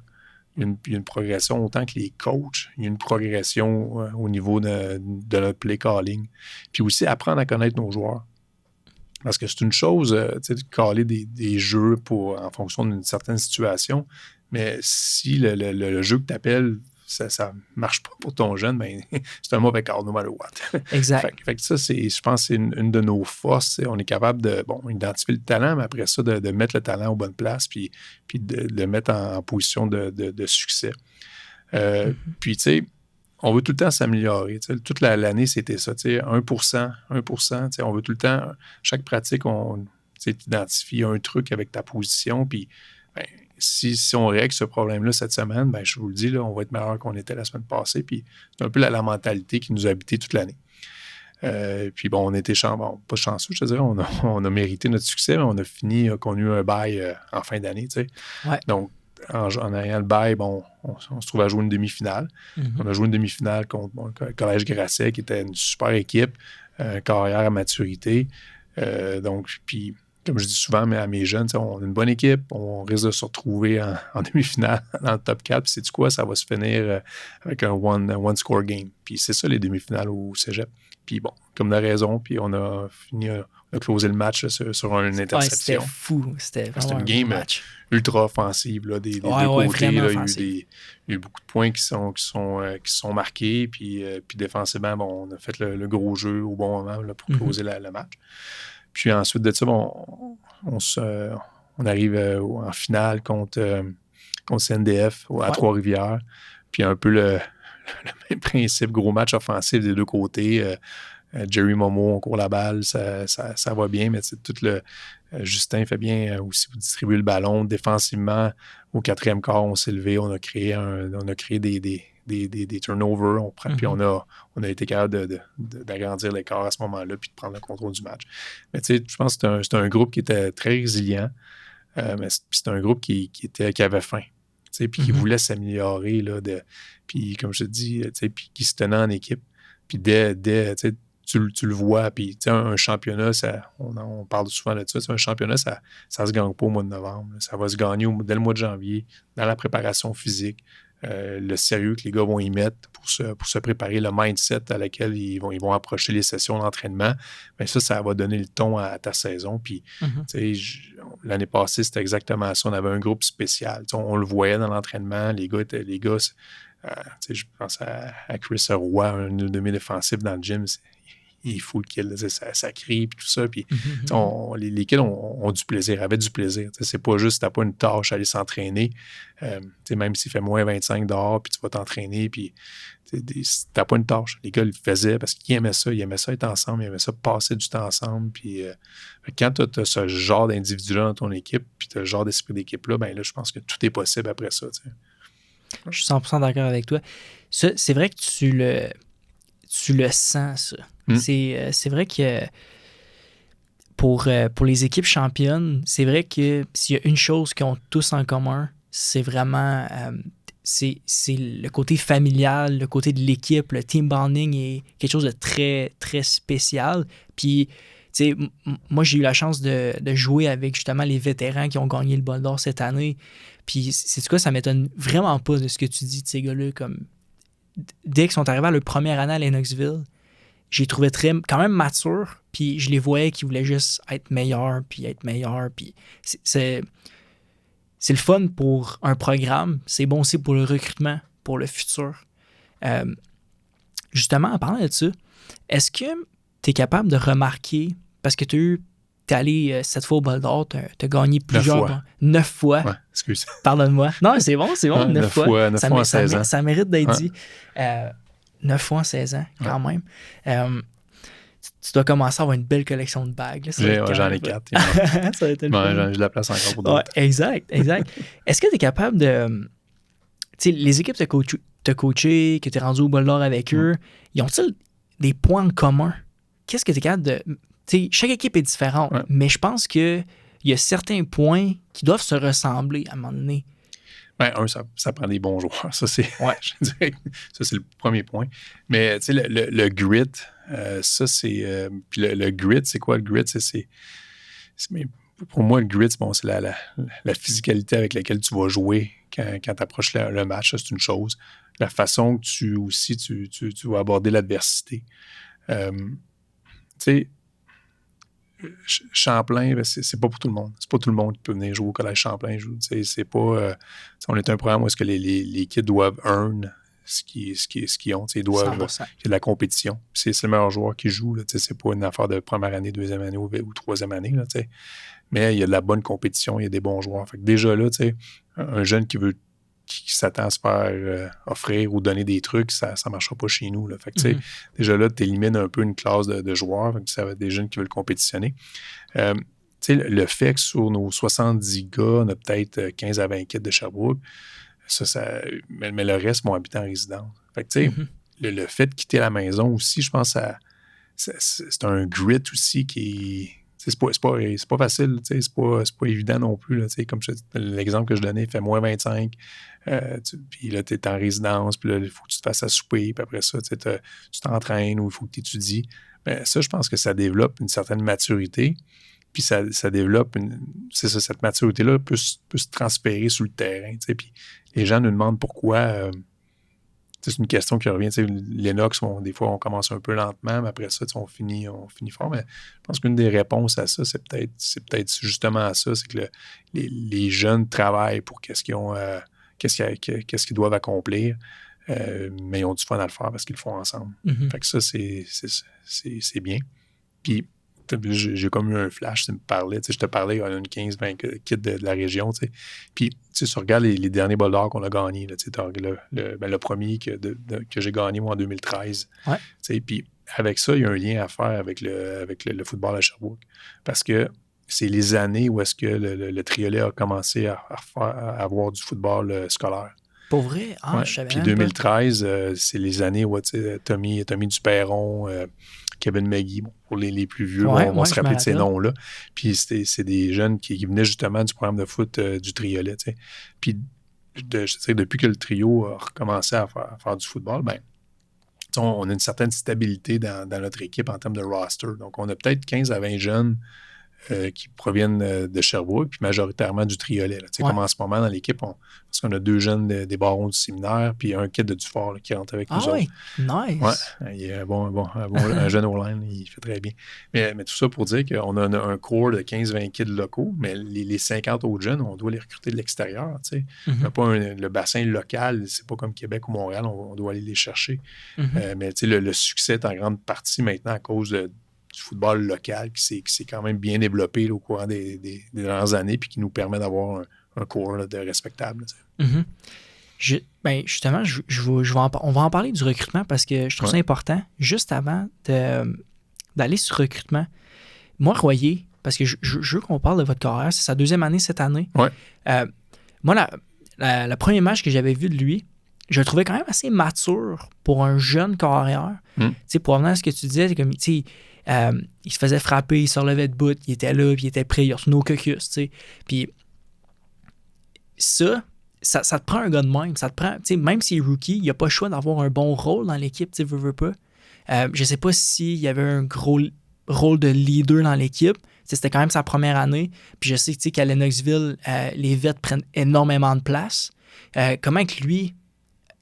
il y a une progression, autant que les coachs, il y a une progression au niveau de notre play calling. Puis aussi, apprendre à connaître nos joueurs. Parce que c'est une chose, de caler des jeux en fonction d'une certaine situation, mais si le jeu que tu appelles, ça ne marche pas pour ton jeune, ben, c'est un mauvais call, no matter what. Exact. fait que ça, je pense que c'est une de nos forces. On est capable de identifier le talent, mais après ça, de mettre le talent aux bonnes places, puis de le mettre en position de succès. Puis, tu sais, on veut tout le temps s'améliorer. Toute l'année, c'était ça. 1%, on veut tout le temps, chaque pratique, on identifie un truc avec ta position, puis si on règle ce problème-là cette semaine, ben, je vous le dis, là, on va être meilleur qu'on était la semaine passée. Puis c'est un peu la mentalité qui nous a habité toute l'année. Puis bon, on était pas chanceux, je te dirais. On a mérité notre succès, mais on a fini qu'on a eu un bail en fin d'année. Ouais. Donc, en ayant le bail, on se trouve à jouer une demi-finale. On a joué une demi-finale contre le Collège Grasset, qui était une super équipe, carrière à maturité. Donc, puis comme je dis souvent à mes jeunes, on a une bonne équipe, on risque de se retrouver en demi-finale dans le top 4. Puis sais-tu quoi? Ça va se finir avec un one-score game. Puis c'est ça, les demi-finales au cégep. Puis bon, comme de raison, puis on a fini, on a closé le match là, sur une interception. C'était fou. C'était une game ultra offensive là, des deux côtés. Là, il y a eu beaucoup de points qui sont marqués. Puis défensivement, on a fait le gros jeu au bon moment là, pour closer le match. Puis ensuite de ça, on arrive en finale contre CNDF à Trois-Rivières. Puis un peu le même principe, gros match offensif des deux côtés. Jerry Momo, on court la balle, ça va bien, mais Justin fait bien aussi pour distribuer le ballon. Défensivement, au quatrième quart, on s'est levé, on a créé des turnovers, puis on a été capable d'agrandir l'écart à ce moment-là puis de prendre le contrôle du match. Mais tu sais, je pense que c'est un groupe qui était très résilient, mais c'est un groupe qui avait faim, puis qui voulait s'améliorer, puis comme je te dis, puis qui se tenait en équipe. Puis tu le vois, puis un championnat, on parle souvent de ça, un championnat, ça se gagne pas au mois de novembre. Ça va se gagner dès le mois de janvier, dans la préparation physique, le sérieux que les gars vont y mettre pour se préparer, le mindset à laquelle ils vont approcher les sessions d'entraînement. Bien, ça va donner le ton à ta saison. Puis, l'année passée, c'était exactement ça. On avait un groupe spécial. On le voyait dans l'entraînement. Les gars je pense à Chris Roy, un demi-défensif dans le gym. il faut ça crie, puis tout ça. Puis les kids ont du plaisir, avaient du plaisir. C'est pas juste, t'as pas une tâche à aller s'entraîner. Même s'il fait moins 25 dehors, puis tu vas t'entraîner, puis t'as pas une tâche. Les gars le faisaient parce qu'ils aimaient ça être ensemble, ils aimaient ça passer du temps ensemble. Puis quand tu as ce genre d'individu-là dans ton équipe, puis tu as ce genre d'esprit d'équipe-là, ben là, je pense que tout est possible après ça. T'sais. Je suis 100% d'accord avec toi. Ça, c'est vrai que tu le sens, ça. C'est vrai que pour les équipes championnes, c'est vrai que s'il y a une chose qu'ils ont tous en commun, c'est vraiment c'est le côté familial, le côté de l'équipe, le team bonding est quelque chose de très, très spécial. Puis, tu sais, moi, j'ai eu la chance de jouer avec justement les vétérans qui ont gagné le Bol d'Or cette année. Puis, c'est quoi, ça m'étonne vraiment pas de ce que tu dis de ces gars-là. Comme, dès qu'ils sont arrivés à leur première année à Lennoxville, j'ai trouvé quand même mature. Puis, je les voyais qui voulaient juste être meilleurs. Puis, c'est le fun pour un programme. C'est bon aussi pour le recrutement, pour le futur. Justement, en parlant de ça, est-ce que tu es capable de remarquer, parce que tu es allé 7 fois au Bol d'Or, tu as gagné plusieurs... 9 fois. Ouais, excuse. Pardonne-moi. Non, c'est bon. 9 fois. 9 fois en 16 ans. Ça mérite d'être dit. 9 fois en 16 ans, quand même. Tu dois commencer à avoir une belle collection de bagues. J'en ai 4. Ça va être j'ai de la place encore pour d'autres. Ouais, exact. Est-ce que tu es capable de... Tu sais, les équipes t'as coaché, que tu es rendu au Bol d'Or avec eux, ils ont-ils des points en commun? Qu'est-ce que tu es capable de... Tu sais, chaque équipe est différente, mais je pense qu'il y a certains points qui doivent se ressembler à un moment donné. Ben, ça prend des bons joueurs. Ça, c'est, je dirais, ça, c'est le premier point. Mais, tu sais, le grit, ça, c'est... puis le grit, c'est quoi le grit? Pour moi, le grit, c'est la physicalité avec laquelle tu vas jouer quand tu approches le match. Ça, c'est une chose. La façon que tu vas aborder l'adversité. Tu sais, Champlain, c'est pas pour tout le monde. C'est pas tout le monde qui peut venir jouer au Collège Champlain. C'est pas... on est un programme où est-ce que les kids doivent earn ce qu'ils ont. Ils doivent... Il y a de la compétition. C'est le meilleur joueur qui joue. Là, c'est pas une affaire de première année, deuxième année ou troisième année. Là, mais il y a de la bonne compétition, il y a des bons joueurs. Fait que déjà là, un jeune qui s'attend à se faire offrir ou donner des trucs, ça ne marchera pas chez nous. Là. Fait que, déjà là, tu élimines un peu une classe de joueurs. Fait que ça va être des jeunes qui veulent compétitionner. Le fait que sur nos 70 gars, on a peut-être 15 à 20 kids de Sherbrooke, mais le reste vont habiter en résidence. Fait que, le fait de quitter la maison aussi, je pense que c'est un grit aussi qui est... C'est pas facile, c'est pas évident non plus. Là, comme l'exemple que je donnais, il fait moins 25, puis là, tu es en résidence, puis là, il faut que tu te fasses à souper, puis après ça, tu t'entraînes ou il faut que tu étudies. Ben, ça, je pense que ça développe une certaine maturité, puis ça développe cette maturité-là peut se transférer sur le terrain. Puis les gens nous demandent pourquoi... c'est une question qui revient. Lennox, des fois, on commence un peu lentement, mais après ça, on finit fort. Mais je pense qu'une des réponses à ça, c'est peut-être justement à ça, c'est que les jeunes travaillent pour qu'est-ce qu'ils doivent accomplir, mais ils ont du fun à le faire parce qu'ils le font ensemble. Fait que ça, c'est bien. Puis, j'ai comme eu un flash, tu me parlais, je te parlais, on a une 15-20 kids de la région, puis tu regardes les derniers Bols d'Or qu'on a gagnés, le premier que j'ai gagné moi en 2013, puis avec ça, il y a un lien à faire avec le football à Sherbrooke, parce que c'est les années où est-ce que le Triolet a commencé à avoir du football scolaire. Pour vrai? Je savais. Puis 2013, c'est les années où Tommy Duperron, Kevin McGee, pour les plus vieux, vont se rappeler de ces noms-là. Puis c'est des jeunes qui venaient justement du programme de foot du Triolet. Puis depuis que le trio a recommencé à faire du football, ben, on a une certaine stabilité dans notre équipe en termes de roster. Donc, on a peut-être 15 à 20 jeunes qui proviennent de Sherbrooke, puis majoritairement du Triolet. Là. Comme en ce moment, dans l'équipe, parce qu'on a 2 jeunes des Barons du séminaire, puis un kid de Dufort là, qui rentre avec nous autres. Nice! Ouais, il est un jeune O-line, il fait très bien. Mais tout ça pour dire qu'on a un core de 15-20 kids locaux, mais les 50 autres jeunes, on doit les recruter de l'extérieur. On n'a pas le bassin local, c'est pas comme Québec ou Montréal, on doit aller les chercher. Mais le succès est en grande partie maintenant à cause du football local qui s'est quand même bien développé là, au courant des dernières années puis qui nous permet d'avoir un cours là, de respectable. Justement, on va en parler du recrutement parce que je trouve ça important. Juste avant d'aller sur le recrutement, moi, Royer, parce que je veux qu'on parle de votre carrière, c'est sa 2e année cette année. Ouais. Moi, le premier match que j'avais vu de lui, je le trouvais quand même assez mature pour un jeune carrière. Pour revenir à ce que tu disais, c'est comme, il se faisait frapper, il se relevait de bout, il était là, puis il était prêt, il retournait au caucus, Puis ça te prend un gars de même. Ça te prend, même s'il est rookie, il n'a pas le choix d'avoir un bon rôle dans l'équipe, veux pas. Je sais pas s'il y avait un gros rôle de leader dans l'équipe. C'était quand même sa première année. Puis je sais qu'à Lennoxville, les vets prennent énormément de place. Comment que lui,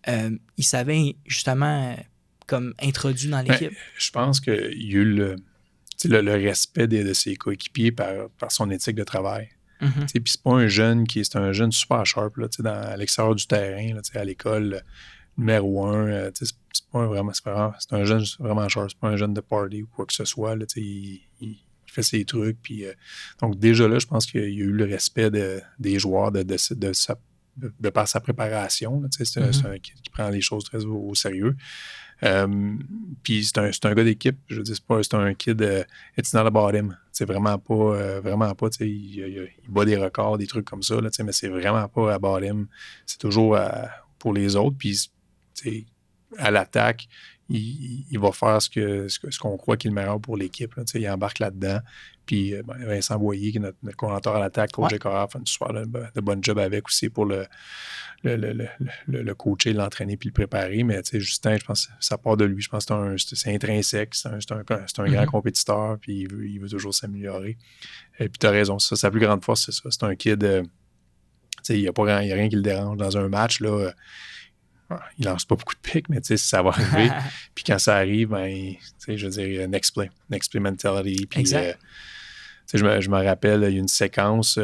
il savait justement comme introduit dans l'équipe? Je pense qu'il y a eu le respect de ses coéquipiers par son éthique de travail. Puis c'est pas un jeune c'est un jeune super sharp là, à l'extérieur du terrain, là, à l'école numéro 1. C'est un jeune vraiment sharp, c'est pas un jeune de party ou quoi que ce soit. Là, il fait ses trucs. Puis, donc déjà là, je pense qu'il y a eu le respect des joueurs de par sa préparation. Là, c'est un kid qui prend les choses très au sérieux. Puis c'est un gars d'équipe, je veux dire, c'est un kid, it's not about him. C'est vraiment pas, il bat des records, des trucs comme ça, là, mais c'est vraiment pas about him. C'est toujours pour les autres. Puis à l'attaque, il va faire ce qu'on croit qu'il est le meilleur pour l'équipe. Là, il embarque là-dedans. Puis Vincent Boyer, qui est notre coordonnateur à l'attaque, coach Écorard, fait une super de bonne job avec aussi pour le coacher, l'entraîner puis le préparer. Mais Justin, je pense que ça part de lui. Je pense que c'est intrinsèque. C'est un grand compétiteur, puis il veut toujours s'améliorer. Et puis tu as raison, sa plus grande force, c'est ça. C'est un kid, il n'y a rien qui le dérange. Dans un match, là, il lance pas beaucoup de pics, mais ça va arriver. Puis quand ça arrive, je veux dire, next play mentality. Puis, je me rappelle, il y a une séquence,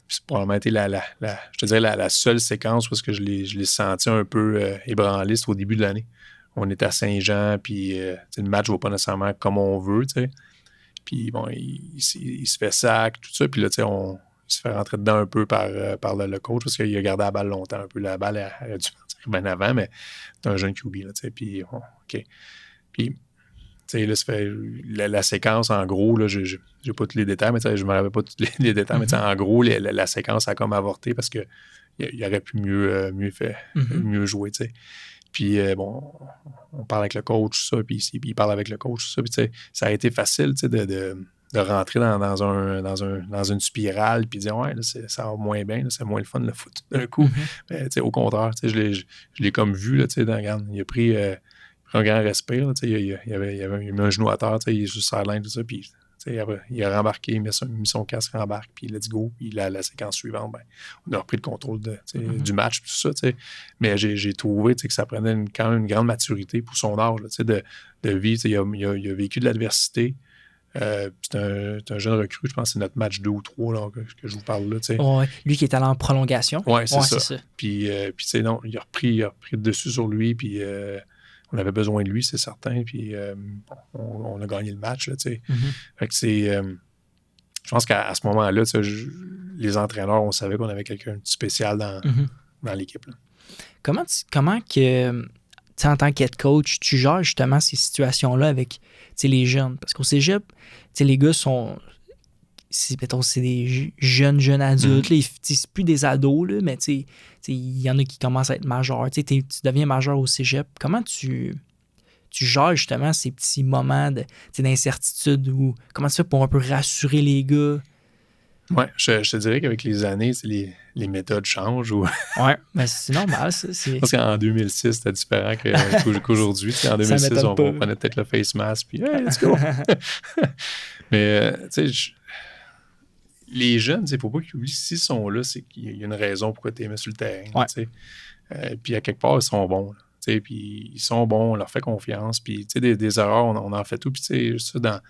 c'est probablement été la seule séquence parce que je l'ai senti un peu ébranlé, c'était au début de l'année. On est à Saint-Jean, puis le match ne va pas nécessairement comme on veut, Puis bon, il se fait sac, tout ça, puis là, il se fait rentrer dedans un peu par le coach parce qu'il a gardé la balle longtemps, un peu. La balle a dû partir bien avant, mais c'est un jeune QB, là, puis OK. Puis, là, ça fait la séquence, en gros, là, je n'ai pas tous les détails, mais je ne me rappelle pas tous les détails, mais en gros, la séquence a comme avorté parce qu'il aurait pu mieux jouer, Puis, on parle avec le coach, ça, puis il parle avec le coach, ça, puis ça a été facile, de rentrer dans une spirale puis dire ouais, là, ça va moins bien, là, c'est moins le fun le foot d'un coup. Mais, au contraire, je l'ai comme vu, là, il a pris un grand respire, il avait mis un genou à terre, il est sur le sideline, tout ça, puis il a rembarqué, il a mis son casque, rembarque, puis let's go. Puis la séquence suivante, on a repris le contrôle du match, tout ça. Mais j'ai trouvé que ça prenait quand même une grande maturité pour son âge, de vivre. Il a vécu de l'adversité. C'est un jeune recrue, je pense que c'est notre match 2 ou 3 là, que je vous parle là. Lui qui est allé en prolongation. Oui, c'est ça. Puis non, il a repris le dessus sur lui, puis on avait besoin de lui, c'est certain, puis on a gagné le match. Là, Fait que c'est... je pense qu'à ce moment-là, les entraîneurs, on savait qu'on avait quelqu'un de spécial dans l'équipe. Là. Comment que... en tant qu'head coach, tu gères justement ces situations-là avec les jeunes? Parce qu'au cégep, les gars sont... C'est des jeunes adultes. Là, c'est plus des ados, là, mais il y en a qui commencent à être majeurs. Tu deviens majeur au cégep. Comment tu gères justement ces petits moments d'incertitude? Ou comment tu fais pour un peu rassurer les gars? Oui, je te dirais qu'avec les années, les méthodes changent. Oui, mais c'est normal, ça. Parce qu'en 2006, c'était différent qu'aujourd'hui. En 2006, on prenait peut-être le face mask, puis hey, let's go! Mais, tu sais, les jeunes, il ne faut pas qu'ils oublient s'ils sont là, c'est qu'il y a une raison pourquoi tu les mets sur le terrain. Ouais. Puis à quelque part, ils sont bons. Puis ils sont bons, on leur fait confiance. Puis des erreurs, on en fait tout. Puis ça,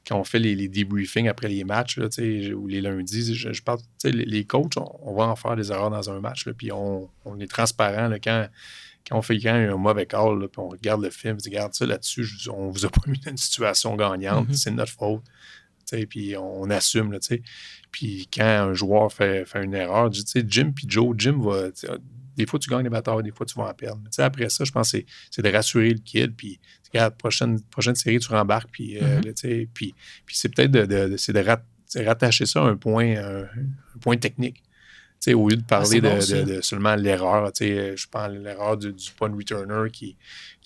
quand on fait les debriefings après les matchs, là, ou les lundis, je parle, les coachs, on va en faire des erreurs dans un match. Là, puis on est transparent là, quand il y a un mauvais call, là, puis on regarde le film, on dit, regarde ça là-dessus, on vous a pas mis dans une situation gagnante, c'est de notre faute. Puis on assume. Là, puis quand un joueur fait une erreur, Jim puis Joe, Jim va. Des fois, tu gagnes des batailles, des fois, tu vas en perdre. Après ça, je pense que c'est de rassurer le kid. Puis, regarde, prochaine série, tu rembarques. Puis, puis c'est peut-être c'est de rattacher ça à un point technique. Au lieu de parler de seulement l'erreur, je pense l'erreur du punt returner qui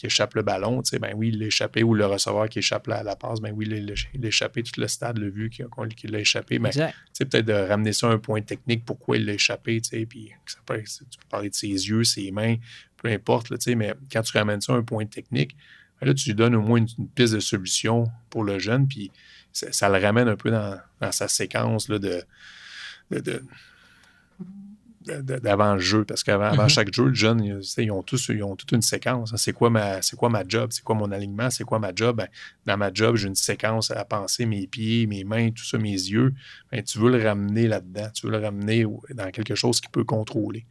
échappe le ballon, ben oui, il l'a échappé, ou le receveur qui échappe la passe, ben oui, il l'a échappé, tout le stade l'a vu qu'il l'a échappé, mais peut-être de ramener ça à un point technique, pourquoi il l'a échappé, puis tu peux parler de ses yeux, ses mains, peu importe, là, mais quand tu ramènes ça à un point technique, ben là, tu lui donnes au moins une piste de solution pour le jeune, puis ça le ramène un peu dans sa séquence là, d'avant le jeu, parce qu'avant chaque jeu, le jeune, ils ont toute une séquence. C'est quoi ma job? C'est quoi mon alignement? C'est quoi ma job? Ben, dans ma job, j'ai une séquence à penser, mes pieds, mes mains, tout ça, mes yeux. Ben, tu veux le ramener là-dedans. Tu veux le ramener dans quelque chose qu'il peut contrôler.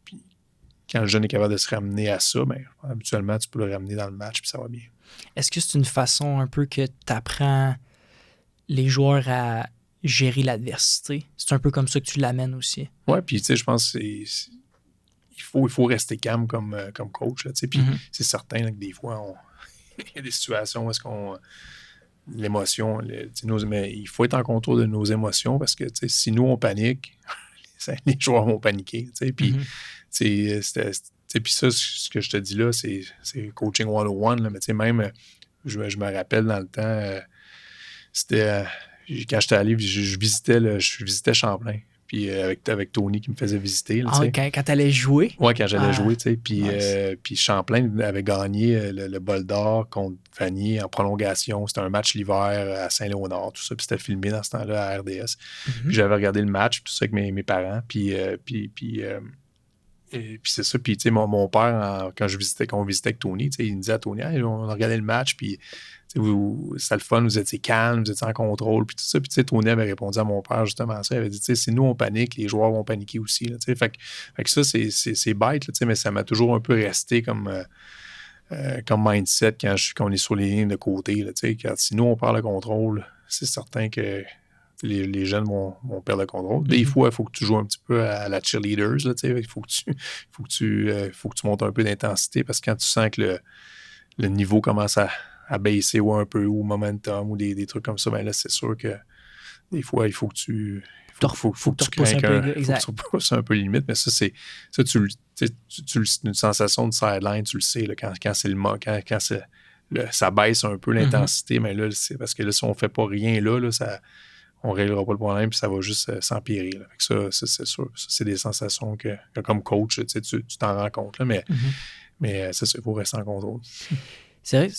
Puis, quand le jeune est capable de se ramener à ça, ben, habituellement, tu peux le ramener dans le match, puis ça va bien. Est-ce que c'est une façon un peu que tu apprends les joueurs à gérer l'adversité? C'est un peu comme ça que tu l'amènes aussi. Oui, puis je pense qu'il faut rester calme comme coach. Puis c'est certain là, que des fois, il y a des situations où est-ce qu'on... L'émotion, mais il faut être en contrôle de nos émotions parce que si nous, on panique, les joueurs vont paniquer. Puis puis ça, ce que je te dis là, c'est coaching 101. Là, mais même, je me rappelle dans le temps, c'était... quand j'étais allé, je visitais Champlain. Puis avec Tony qui me faisait visiter. Là, quand tu allais jouer? Oui, quand j'allais jouer. Puis, puis Champlain avait gagné le bol d'or contre Vanier en prolongation. C'était un match l'hiver à Saint-Léonard, tout ça. Puis c'était filmé dans ce temps-là à RDS. Puis j'avais regardé le match, tout ça avec mes parents. Puis c'est ça. Puis mon père, quand on visitait avec Tony, il me disait à Tony, hey, on a regardé le match, puis c'était le fun, vous étiez calme, vous étiez en contrôle, puis tout ça. Puis Tony avait répondu à mon père justement ça. Il avait dit, si nous on panique, les joueurs vont paniquer aussi. Là, fait que ça, c'est bête, là, mais ça m'a toujours un peu resté comme mindset quand on est sur les lignes de côté. Là, si nous on perd le contrôle, c'est certain que les jeunes vont perdre le contrôle. Des fois, il faut que tu joues un petit peu à la cheerleaders. Là, il faut que tu montes un peu d'intensité parce que quand tu sens que le niveau commence à baisser ou un peu, ou momentum, ou des trucs comme ça, ben là, c'est sûr que des fois, il faut que tu craques tu repousses un peu limite, mais ça, c'est une sensation de sideline, tu le sais, là, quand c'est ça baisse un peu l'intensité, mais là, c'est parce que là, si on ne fait pas rien là, on ne réglera pas le problème, puis ça va juste s'empirer. Là. Ça, c'est sûr. Ça, c'est des sensations que comme coach, tu t'en rends compte. Là, mais c'est ça, il faut rester en contrôle. C'est vrai,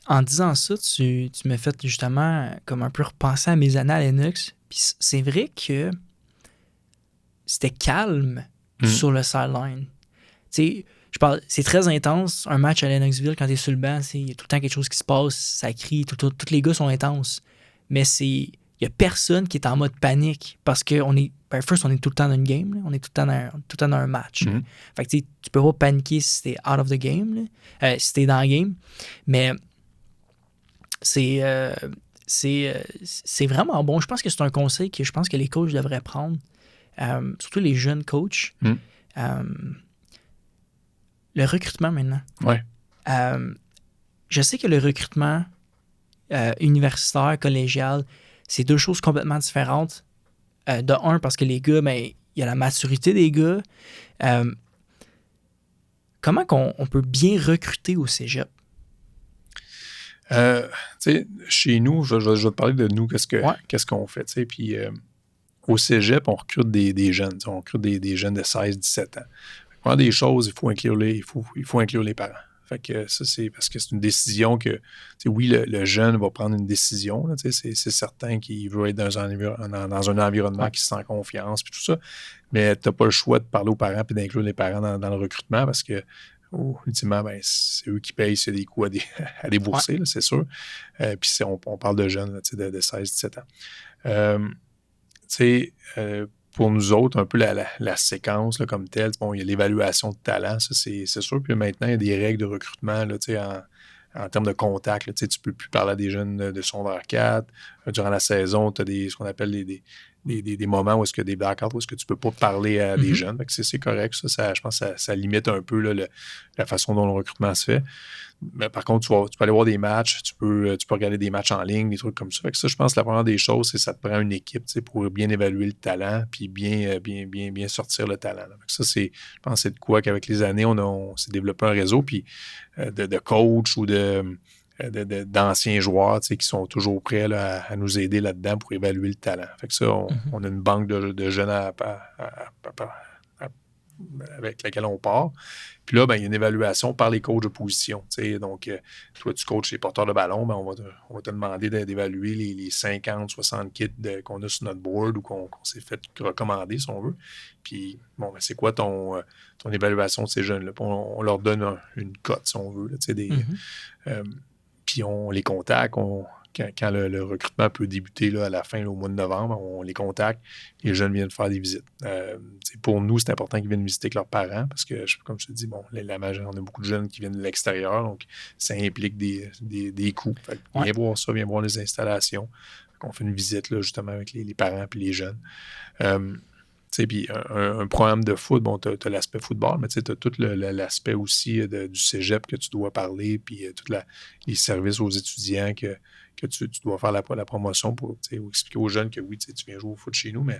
en disant ça, tu m'as fait justement comme un peu repenser à mes années à Lennox. Puis c'est vrai que c'était calme sur le sideline. Je parle, c'est très intense, un match à Lennoxville, quand tu es sur le banc, il y a tout le temps quelque chose qui se passe, ça crie, tous les gars sont intenses. Mais il n'y a personne qui est en mode panique parce qu'on est, on est tout le temps dans une game, là. On est tout le temps dans un match. Fait que tu peux pas paniquer si t'es out of the game, si t'es dans la game. Mais c'est vraiment bon. Je pense que c'est un conseil que je pense que les coachs devraient prendre, surtout les jeunes coachs. Le recrutement maintenant. Ouais. Je sais que le recrutement universitaire, collégial, c'est deux choses complètement différentes. De un, parce que les gars, il y a la maturité des gars. Comment on peut bien recruter au cégep? Chez nous, je vais te parler de nous, qu'est-ce qu'on fait. Puis au cégep, on recrute des jeunes. On recrute des jeunes de 16-17 ans. Pour des choses, il faut inclure les parents. Fait que ça, c'est parce que c'est une décision que, oui, le jeune va prendre une décision. Là, c'est certain qu'il veut être dans un environnement qui se sent confiance puis tout ça. Mais tu n'as pas le choix de parler aux parents et d'inclure les parents dans le recrutement parce que, ultimement, ben, c'est eux qui payent c'est des coûts à débourser, là, c'est sûr. Puis on parle de jeunes là, de 16-17 ans. Pour nous autres, un peu la séquence là, comme telle, bon, il y a l'évaluation de talent, ça c'est sûr. Puis maintenant, il y a des règles de recrutement là, en termes de contact. Là, tu ne peux plus parler à des jeunes de secondaire 4. Durant la saison, tu as ce qu'on appelle des moments où est-ce que des blackouts, où est-ce que tu ne peux pas parler à des jeunes. Fait que c'est correct. Ça, je pense que ça limite un peu là, la façon dont le recrutement se fait. Mais par contre, tu peux aller voir des matchs, tu peux regarder des matchs en ligne, des trucs comme ça. Fait que ça, je pense que la première des choses, c'est que ça te prend une équipe pour bien évaluer le talent puis bien sortir le talent. Là. Fait que ça, je pense que c'est de quoi qu'avec les années, on s'est développé un réseau puis de coach ou d'anciens joueurs qui sont toujours prêts là, à nous aider là-dedans pour évaluer le talent. Fait que ça, on a une banque de jeunes avec laquelle on part. Puis là, ben, il y a une évaluation par les coachs de position. Donc, toi, tu coaches les porteurs de ballon, ben, on va te demander d'évaluer les 50, 60 kits qu'on a sur notre board ou qu'on s'est fait recommander, si on veut. Puis, bon, ben, c'est quoi ton évaluation de ces jeunes-là? On leur donne une cote, si on veut. Là, puis on les contacte. Quand le recrutement peut débuter là, à la fin, là, au mois de novembre, on les contacte. Les jeunes viennent faire des visites. Pour nous, c'est important qu'ils viennent visiter avec leurs parents parce que, comme je te dis, bon, on a beaucoup de jeunes qui viennent de l'extérieur, donc ça implique des coûts. Fait que viens voir ça, viens voir les installations. On fait une visite là, justement avec les parents et les jeunes. Puis un programme de foot, bon, tu as l'aspect football, mais tu as tout l'aspect aussi du cégep que tu dois parler, puis tous les services aux étudiants que tu dois faire la promotion pour expliquer aux jeunes que oui, tu viens jouer au foot chez nous, mais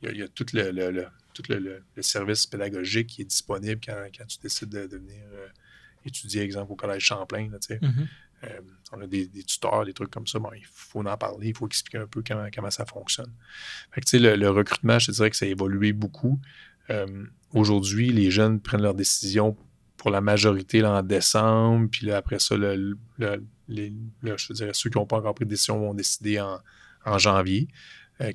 il y a tout le service pédagogique qui est disponible quand tu décides de venir étudier, exemple, au Collège Champlain. Là, on a des tuteurs, des trucs comme ça. Bon, il faut en parler, il faut expliquer un peu comment ça fonctionne. Fait que, le recrutement, je te dirais que ça a évolué beaucoup. Aujourd'hui, les jeunes prennent leurs décisions pour la majorité là, en décembre, puis là, après ça, je te dirais ceux qui n'ont pas encore pris de décision vont décider en janvier.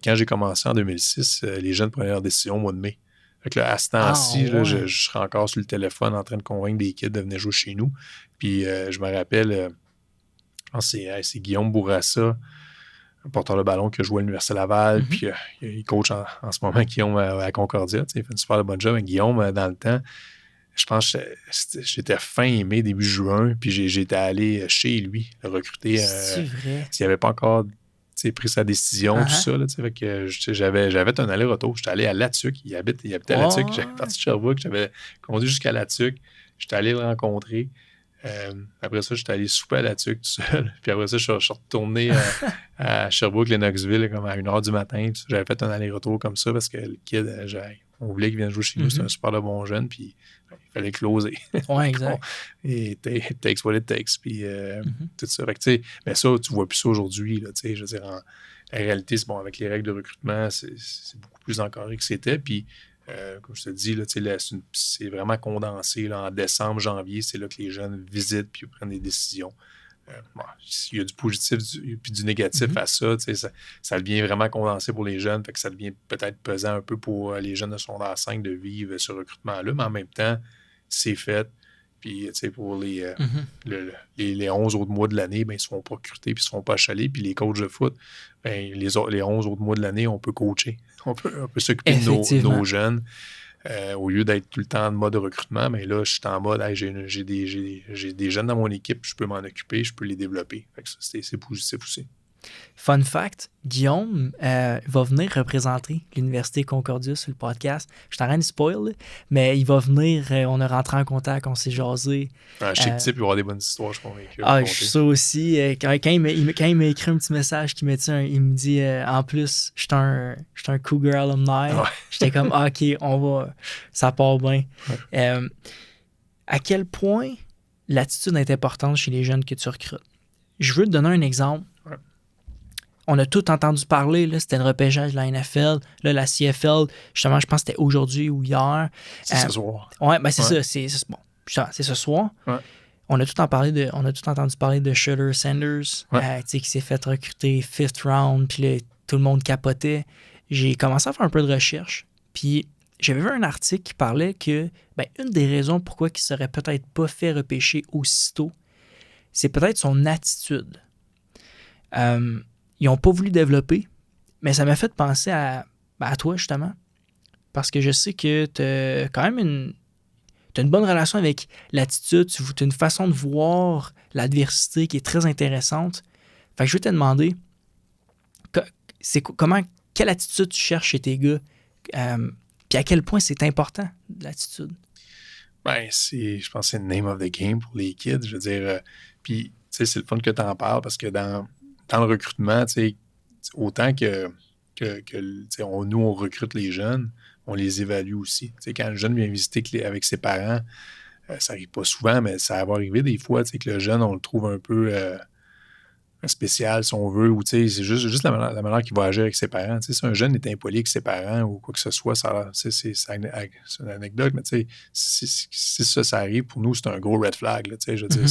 Quand j'ai commencé en 2006, les jeunes prenaient leurs décisions au mois de mai. Fait que là, à ce temps-ci, là, je serais encore sur le téléphone en train de convaincre des kids de venir jouer chez nous. Puis je me rappelle, je pense que c'est Guillaume Bourassa, un porteur de ballon qui a joué à l'Université Laval, puis il coach en ce moment Guillaume à Concordia. Il fait une super bonne job. Mais Guillaume, dans le temps, je pense que j'étais fin mai, début juin, puis j'étais allé chez lui le recruter. C'est vrai. S'il n'avait pas encore pris sa décision, tout ça. Là, fait que j'avais un aller-retour. J'étais allé à Latuc. Il habitait à Latuc. J'avais parti de Sherbrooke. J'avais conduit jusqu'à Latuc. J'étais allé le rencontrer. Après ça, j'étais allé souper à Latuc tout seul. Puis après ça, je suis retourné à Sherbrooke, Lennoxville, comme à 1h du matin. J'avais fait un aller-retour comme ça parce que le kid, on voulait qu'il vienne jouer chez nous. C'est un super de bon jeune. Puis il fallait closer. Ouais, exact. Et takes what it takes. Puis tout ça. Fait que, mais ça, tu vois plus ça aujourd'hui. Là, je veux dire, en réalité, c'est bon, avec les règles de recrutement, c'est beaucoup plus encadré que c'était. Puis, comme je te dis, là, c'est vraiment condensé. Là, en décembre, janvier, c'est là que les jeunes visitent puis prennent des décisions. Il y a du positif puis du négatif à ça, ça devient vraiment condensé pour les jeunes, fait que ça devient peut-être pesant un peu pour les jeunes de secondaire 5 de vivre ce recrutement-là, mais en même temps, c'est fait. Puis, pour les 11 autres mois de l'année, ben, ils ne seront pas recrutés puis ils ne seront pas achalés. Puis les coachs de foot, ben, les 11 autres mois de l'année, on peut coacher. On peut s'occuper de nos jeunes. Au lieu d'être tout le temps en mode recrutement, mais là, je suis en mode, hey, j'ai des jeunes dans mon équipe, je peux m'en occuper, je peux les développer. Fait que ça, c'est positif aussi. Fun fact, Guillaume va venir représenter l'Université Concordia sur le podcast. Je suis en train de spoil, là, mais il va venir, on a rentré en contact, on s'est jasé. Je sais que type, il va y avoir des bonnes histoires, je suis convaincu. Je suis ça aussi. Quand il m'a écrit un petit message, il me dit en plus, je suis un Cougar alumni. Ouais. J'étais comme, OK, ça part bien. Ouais. À quel point l'attitude est importante chez les jeunes que tu recrutes? Je veux te donner un exemple. Ouais. On a tout entendu parler, là, c'était le repêchage de la NFL, là, la CFL, justement, je pense que c'était aujourd'hui ou hier. C'est ce soir. Oui, ben c'est ça, c'est bon. C'est ce soir. Ouais. on a tout entendu parler de Shedeur Sanders, qui s'est fait recruter 5th round, puis là, tout le monde capotait. J'ai commencé à faire un peu de recherche, puis j'avais vu un article qui parlait que une des raisons pourquoi il ne serait peut-être pas fait repêcher aussitôt, c'est peut-être son attitude. Ils n'ont pas voulu développer, mais ça m'a fait penser à toi, justement, parce que je sais que tu as quand même t'as une bonne relation avec l'attitude, tu as une façon de voir l'adversité qui est très intéressante. Fait que je vais te demander, quelle attitude tu cherches chez tes gars, puis à quel point c'est important, l'attitude? Je pense que c'est le name of the game pour les kids. Je veux dire, puis, tu sais, c'est le fun que tu en parles parce que dans le recrutement, tu sais, autant que nous, on recrute les jeunes, on les évalue aussi. Tu sais, quand le jeune vient visiter avec ses parents, ça n'arrive pas souvent, mais ça va arriver des fois, tu sais, que le jeune, on le trouve un peu spécial, si on veut, ou tu sais, c'est juste la manière qu'il va agir avec ses parents. Tu sais, si un jeune est impoli avec ses parents ou quoi que ce soit, c'est une anecdote, mais tu sais, si ça arrive, pour nous, c'est un gros red flag. Là, tu sais, je veux dire,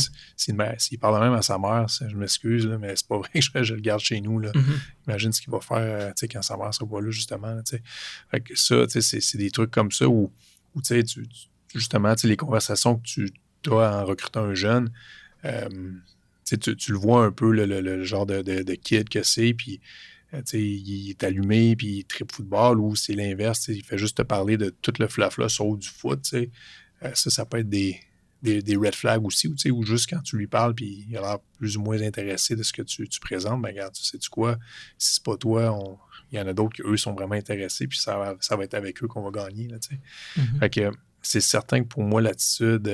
s'il parle même à sa mère, je m'excuse, là, mais c'est pas vrai que je le garde chez nous. Là. Imagine ce qu'il va faire tu sais, quand sa mère sera pas là, justement. Là, tu sais. Fait que ça, tu sais, c'est des trucs comme ça où tu sais, justement, tu sais, les conversations que tu as en recrutant un jeune, tu le vois un peu, le genre de kid que c'est, puis il est allumé, puis il tripe football, ou c'est l'inverse, il fait juste te parler de tout le flafla sauf du foot. Ça peut être des red flags aussi, ou juste quand tu lui parles, puis il a l'air plus ou moins intéressé de ce que tu présentes, regarde, tu sais-tu quoi, si c'est pas toi, il y en a d'autres qui, eux, sont vraiment intéressés, puis ça va être avec eux qu'on va gagner. Là, Fait que c'est certain que pour moi, l'attitude,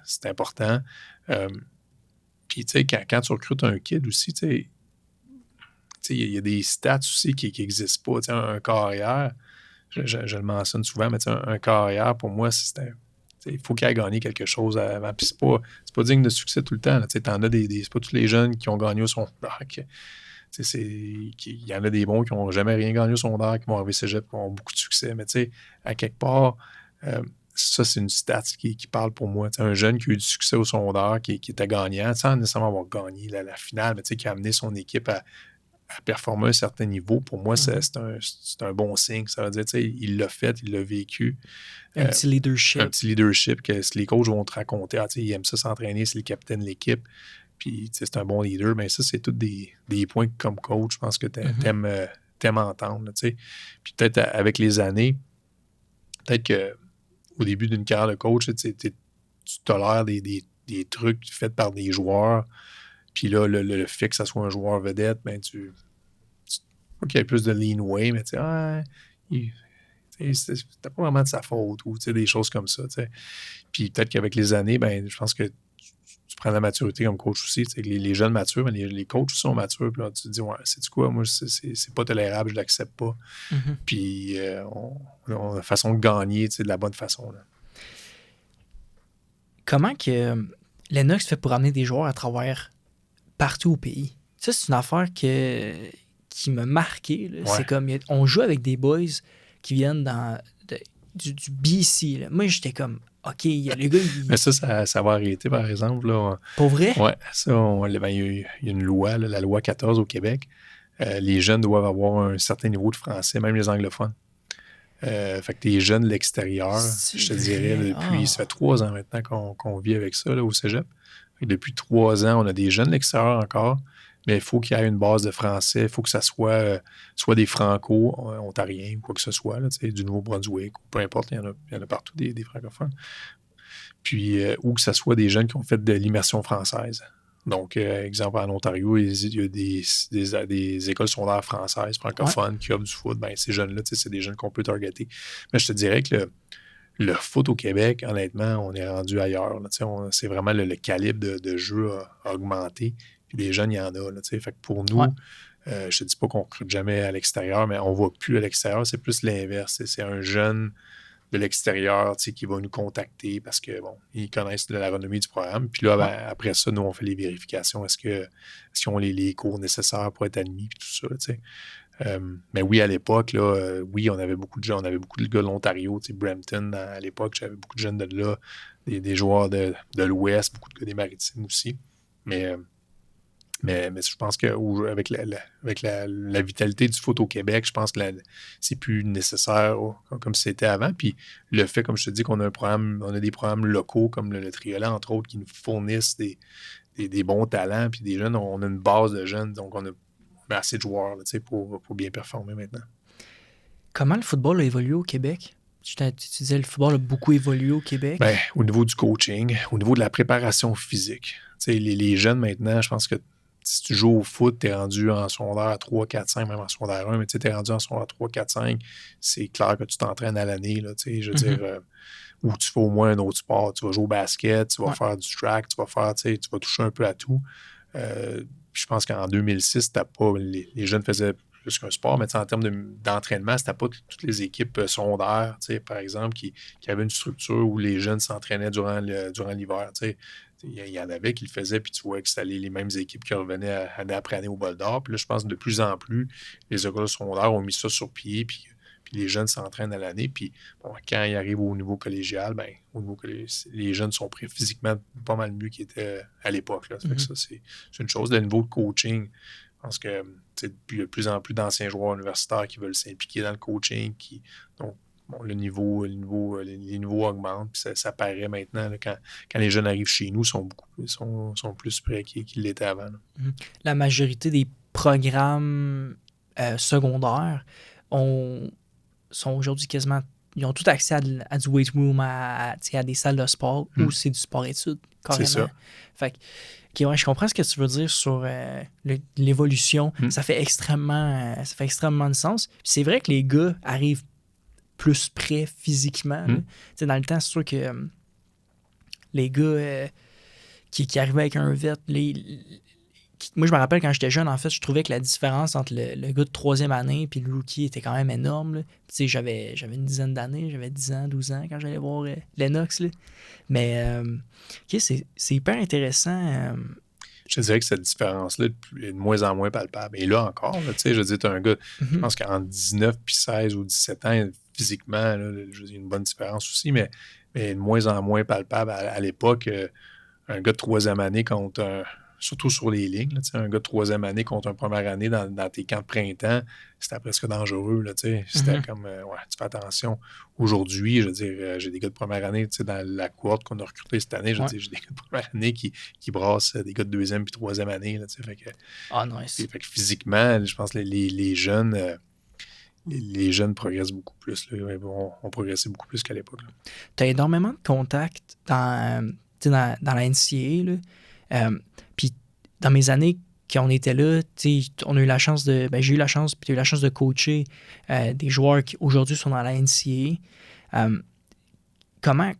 c'est important. Puis, tu sais, quand tu recrutes un kid aussi, tu sais, il y a des stats aussi qui n'existent pas. Tu sais, un carrière, je le mentionne souvent, mais un carrière, pour moi, il faut qu'il ait gagné quelque chose avant. Puis, c'est pas digne de succès tout le temps. Tu sais, t'en as c'est pas tous les jeunes qui ont gagné au secondaire. Il y en a des bons qui n'ont jamais rien gagné au secondaire, qui vont arriver cégep, qui ont beaucoup de succès. Mais, tu sais, à quelque part, ça, c'est une stat qui parle pour moi. T'sais, un jeune qui a eu du succès au secondaire, qui était gagnant, sans nécessairement avoir gagné la finale, mais qui a amené son équipe à performer à un certain niveau, pour moi, c'est un bon signe. Ça veut dire, il l'a fait, il l'a vécu. Un petit leadership. Un petit leadership que les coachs vont te raconter. Il aime ça s'entraîner, c'est le capitaine de l'équipe. Puis, c'est un bon leader. Mais ça, c'est tous des points que, comme coach, je pense que tu aimes entendre. Là, puis peut-être avec les années, peut-être que au début d'une carrière de coach, tu tolères des trucs faits par des joueurs. Puis là, le fait que ça soit un joueur vedette, ben faut qu'il y ait plus de leanway, mais tu sais, c'était pas vraiment de sa faute ou des choses comme ça. T'sais. Puis peut-être qu'avec les années, ben je pense que tu prends la maturité comme coach aussi. Les jeunes matures, mais les coachs sont matures. Puis là, tu te dis, ouais, c'est quoi, moi, c'est pas tolérable, je l'accepte pas. Puis on a une façon de gagner de la bonne façon. Là. Comment que Lennox fait pour amener des joueurs à travers partout au pays? Ça, c'est une affaire qui m'a marqué. Là. Ouais. C'est comme, on joue avec des boys qui viennent du BC. Là. Moi, j'étais comme, OK, le gars, Mais ça va arrêter, par exemple. Là. Pour vrai? Oui, ça, il y a une loi, là, la loi 14 au Québec. Les jeunes doivent avoir un certain niveau de français, même les anglophones. Fait que les jeunes de l'extérieur, je te dirais, depuis, ça fait 3 ans maintenant qu'on vit avec ça là, au cégep. Depuis 3 ans, on a des jeunes de l'extérieur encore, mais il faut qu'il y ait une base de français. Il faut que ça soit des franco-ontariens ou quoi que ce soit, là, du Nouveau-Brunswick, ou peu importe, il y en a partout des francophones. Puis, ou que ça soit des jeunes qui ont fait de l'immersion française. Donc, exemple, en Ontario, il y a des écoles secondaires françaises, francophones, qui offrent du foot. Ben, ces jeunes-là, c'est des jeunes qu'on peut targeter. Mais je te dirais que le foot au Québec, honnêtement, on est rendu ailleurs. Là, c'est vraiment le calibre de jeu a augmenté. Puis des jeunes, il y en a. Là, fait que pour nous, je te dis pas qu'on ne recrute jamais à l'extérieur, mais on ne va plus à l'extérieur. C'est plus l'inverse. C'est un jeune de l'extérieur, tu sais, qui va nous contacter parce que, bon, ils connaissent la renommée du programme. Puis là, ben, après ça, nous, on fait les vérifications. Est-ce qu'ils ont les cours nécessaires pour être admis, puis tout ça, tu sais. Mais oui, à l'époque, là, oui, on avait beaucoup de gens, on avait beaucoup de gars de l'Ontario, tu sais, Brampton, à l'époque, j'avais beaucoup de jeunes de là, des joueurs de l'Ouest, beaucoup de gars des Maritimes aussi. Mais je pense qu'avec la vitalité du foot au Québec, je pense que c'est plus nécessaire comme c'était avant. Puis le fait, comme je te dis, qu'on a on a des programmes locaux comme le Triolet, entre autres, qui nous fournissent des bons talents, puis des jeunes, on a une base de jeunes, donc on a assez de joueurs là, pour bien performer maintenant. Comment le football a évolué au Québec? Tu disais le football a beaucoup évolué au Québec. Ben, au niveau du coaching, au niveau de la préparation physique. Les jeunes maintenant, je pense que si tu joues au foot, tu es rendu en secondaire 3, 4, 5, même en secondaire 1, mais tu es rendu en secondaire 3, 4, 5, c'est clair que tu t'entraînes à l'année. Là, je veux dire, ou tu fais au moins un autre sport. Tu vas jouer au basket, tu vas faire du track, tu vas toucher un peu à tout. Je pense qu'en 2006, les jeunes faisaient plus qu'un sport, mais en termes d'entraînement, c'était pas toutes les équipes secondaires, par exemple, qui avaient une structure où les jeunes s'entraînaient durant l'hiver. Il y en avait qui le faisaient, puis tu vois que c'était les mêmes équipes qui revenaient année après année au Bol d'Or. Puis là, je pense que de plus en plus, les écoles secondaires ont mis ça sur pied, puis les jeunes s'entraînent à l'année. Puis bon, quand ils arrivent au niveau collégial, les jeunes sont prêts physiquement pas mal mieux qu'ils étaient à l'époque. Là. Ça fait que ça, c'est une chose. Le niveau de coaching, je pense que il y a de plus en plus d'anciens joueurs universitaires qui veulent s'impliquer dans le coaching. Donc, bon, les niveaux augmentent, puis ça paraît maintenant là, quand les jeunes arrivent chez nous, sont plus prêts qu'ils l'étaient avant. Là. La majorité des programmes secondaires sont aujourd'hui quasiment... Ils ont tout accès à du weight room, à des salles de sport où c'est du sport-études, carrément. C'est ça. Fait que, je comprends ce que tu veux dire sur l'évolution. Ça fait extrêmement de sens. Puis c'est vrai que les gars arrivent plus près physiquement. Dans le temps, c'est sûr que les gars qui arrivaient avec un vet, moi, je me rappelle quand j'étais jeune, en fait, je trouvais que la différence entre le gars de troisième année et le rookie était quand même énorme. J'avais une dizaine d'années, j'avais 10 ans, 12 ans quand j'allais voir Lennox. Là. Mais c'est hyper intéressant. Je te dirais que cette différence-là est de moins en moins palpable. Et là encore, là, je veux dire, tu as un gars, je pense qu'en 19 puis 16 ou 17 ans, physiquement, là, il y a une bonne différence aussi, mais de moins en moins palpable. À l'époque, un gars de troisième année contre surtout sur les lignes, là, un gars de troisième année contre un première année dans tes camps de printemps, c'était presque dangereux. Là, c'était comme, tu fais attention. Aujourd'hui, je veux dire, j'ai des gars de première année dans la cohorte qu'on a recruté cette année. Je veux dire, j'ai des gars de première année qui brassent des gars de deuxième puis troisième année. Là, fait que, nice. Fait que physiquement, je pense que les jeunes... les jeunes progressent beaucoup plus. Là, on progressait beaucoup plus qu'à l'époque. Tu as énormément de contacts dans la NCAA. Puis dans mes années qu'on était là, on a eu la chance de... j'ai eu la chance, puis tu as eu la chance de coacher des joueurs qui aujourd'hui sont dans la NCAA. Comment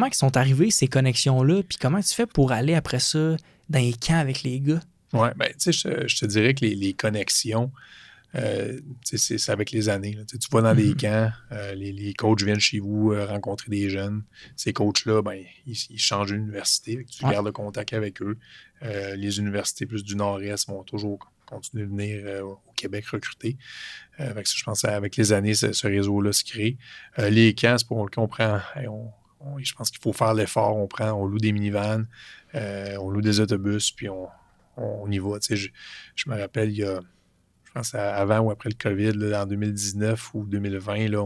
ils sont arrivés, ces connexions-là? Puis comment tu fais pour aller après ça dans les camps avec les gars? Oui, je te dirais que les connexions, c'est avec les années. Là. Tu vas dans des camps, les coachs viennent chez vous rencontrer des jeunes. Ces coachs-là, ils changent d'université. Tu gardes le contact avec eux. Les universités plus du Nord-Est vont toujours continuer de venir au Québec recruter. Je pense qu'avec les années, ce réseau-là se crée. Les camps, c'est pour qu'on prend... je pense qu'il faut faire l'effort. On loue des minivans, on loue des autobus, puis on y va. Je me rappelle, il y a... Je pense avant ou après le COVID, là, en 2019 ou 2020, là,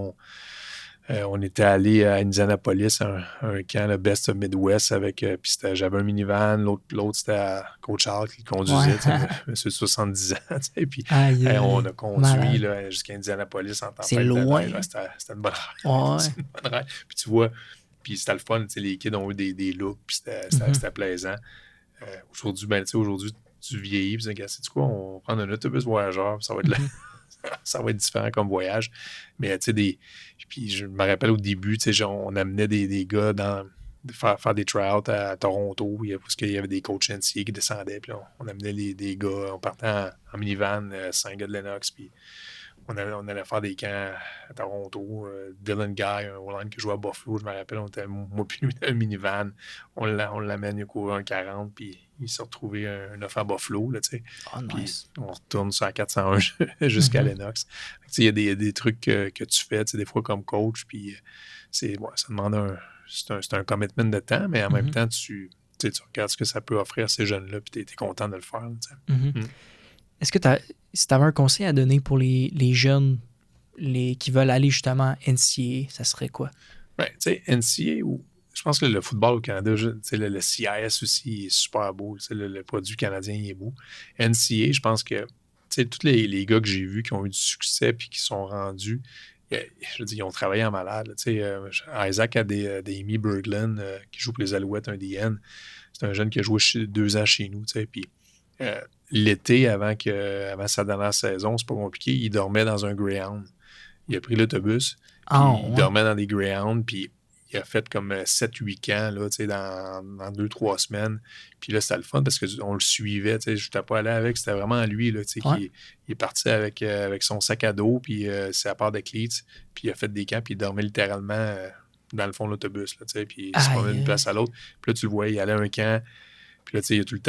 on était allé à Indianapolis, un camp, le Best of Midwest, puis j'avais un minivan, l'autre c'était Coach Charles qui conduisait, monsieur de 70 ans, puis on a conduit là, jusqu'à Indianapolis en tempête. C'est loin. C'était une bonne ride. C'était une bonne ride. Puis tu vois, puis c'était le fun, les kids ont eu des looks, puis c'était plaisant. Aujourd'hui, tu vieillis, puis tu sais quoi, on va prendre un autobus voyageur, puis ça va être ça va être différent comme voyage. Mais tu sais, puis je me rappelle au début, tu sais, on amenait des gars faire des try-outs à Toronto, parce qu'il y avait des coachs NCAA qui descendaient, puis on amenait des gars, on partait en minivan, 5 gars de Lennox, puis on allait faire des camps à Toronto. Dylan Guy, un O-line qui jouait à Buffalo, je me rappelle, on était, moi puis lui, dans un minivan. On l'amène, il a couru un 40, puis il s'est retrouvé un offre à Buffalo, là, tu sais. Oh, Puis nice. on retourne sur la 401 jusqu'à Mhm. Lennox. Il y a des trucs que tu fais, des fois comme coach, puis ça demande c'est un commitment de temps, mais en même temps, tu regardes ce que ça peut offrir à ces jeunes-là, puis tu es content de le faire. Mhm. Mm. Est-ce que si tu avais un conseil à donner pour les jeunes qui veulent aller justement NCAA, ça serait quoi? Ouais, tu sais, NCAA, je pense que le football au Canada, le CIS aussi est super beau. Le produit canadien il est beau. NCAA, je pense que tous les gars que j'ai vus qui ont eu du succès puis qui sont rendus, je veux dire, ils ont travaillé en malade. Isaac Adeyemi Berglund, qui joue pour les Alouettes, un DN, c'est un jeune qui a joué 2 ans chez nous. Puis l'été, avant sa dernière saison, c'est pas compliqué, il dormait dans un Greyhound. Il a pris l'autobus, Ah, puis il ouais. dormait dans des Greyhounds, puis il a fait comme 7-8 camps là, dans 2-3 semaines. Puis là, c'était le fun parce qu'on le suivait. Je n'étais pas allé avec, c'était vraiment lui Ouais. qui il est parti avec son sac à dos, puis c'est à part de cleats, puis il a fait des camps, puis il dormait littéralement dans le fond de l'autobus. Puis il se promenait d'une place à l'autre. Puis là, tu le voyais, il allait à un camp. Puis là, il y a tout le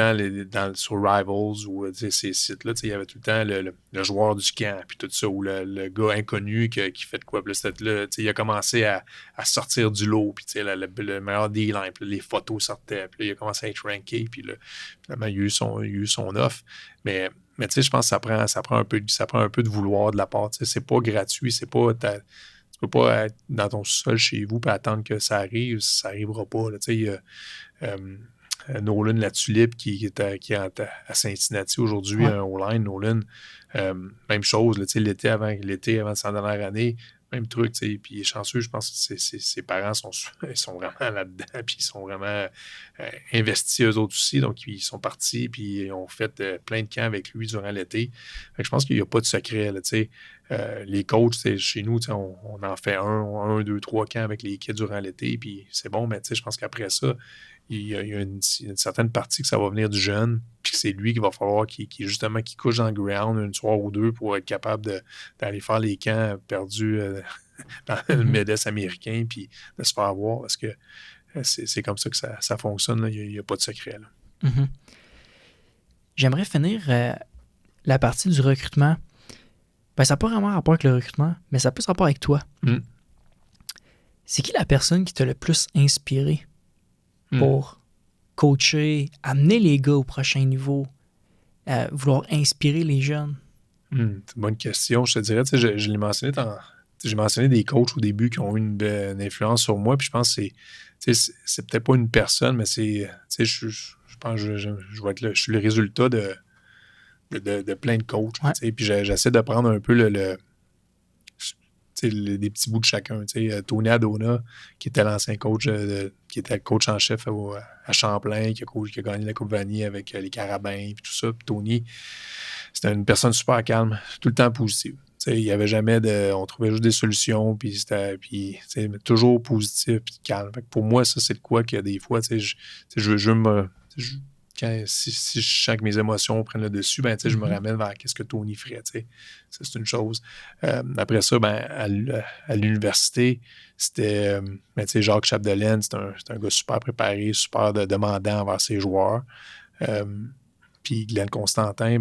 temps, sur Rivals ou ces sites-là, il y avait tout le temps le joueur du camp, puis tout ça, ou le gars inconnu qui fait de quoi. Puis là, il a commencé à sortir du lot, puis le meilleur D-line, puis les photos sortaient, puis là, il a commencé à être ranké, puis là, finalement, il a eu son offre. Mais je pense que ça prend un peu de vouloir de la part. C'est pas gratuit, c'est pas... Tu peux pas être dans ton sol chez vous et attendre que ça arrive, ça n'arrivera pas. Là, Nolan La Tulipe qui est à Cincinnati aujourd'hui, Ouais. un O-line. Nolan, même chose, l'été avant sa dernière année, même truc. Puis il est chanceux, je pense que ses parents ils sont vraiment là-dedans, puis ils sont vraiment investis eux autres aussi. Donc, ils sont partis, puis ils ont fait plein de camps avec lui durant l'été. Je pense qu'il n'y a pas de secret. Là, les coachs, chez nous, on en fait 2, 3 camps avec les kids durant l'été, puis c'est bon, mais je pense qu'après ça, il y a une certaine partie que ça va venir du jeune, puis que c'est lui qu'il va falloir qui couche dans le ground une soir ou deux pour être capable d'aller faire les camps perdus dans le Médès américain, puis de se faire voir, parce que c'est comme ça que ça fonctionne. Il n'y a pas de secret. Là. Mm-hmm. J'aimerais finir la partie du recrutement. Ben, ça n'a pas vraiment rapport avec le recrutement, mais ça peut se rapport avec toi. Mm. C'est qui la personne qui t'a le plus inspiré pour coacher, amener les gars au prochain niveau, vouloir inspirer les jeunes? C'est une bonne question. Je te dirais, je l'ai mentionné j'ai mentionné des coachs au début qui ont eu une influence sur moi, puis je pense que c'est peut-être pas une personne, mais je pense que je suis le résultat de plein de coachs. Ouais. Puis j'essaie de prendre un peu des petits bouts de chacun. Tony Adona, qui était l'ancien coach, qui était coach en chef à Champlain, qui a gagné la Coupe Vanier avec les Carabins et tout ça. Puis Tony, c'était une personne super calme, tout le temps positive. Il n'y avait jamais on trouvait juste des solutions, puis toujours positif, puis calme. Fait que pour moi, ça, c'est de quoi que des fois, si je sens que mes émotions prennent le dessus, je me ramène vers qu'est-ce que Tony ferait. Ça, c'est une chose. Après ça, à l'université, c'était Jacques Chapdelaine, c'est un gars super préparé, super demandant envers ses joueurs. Puis Glenn Constantin,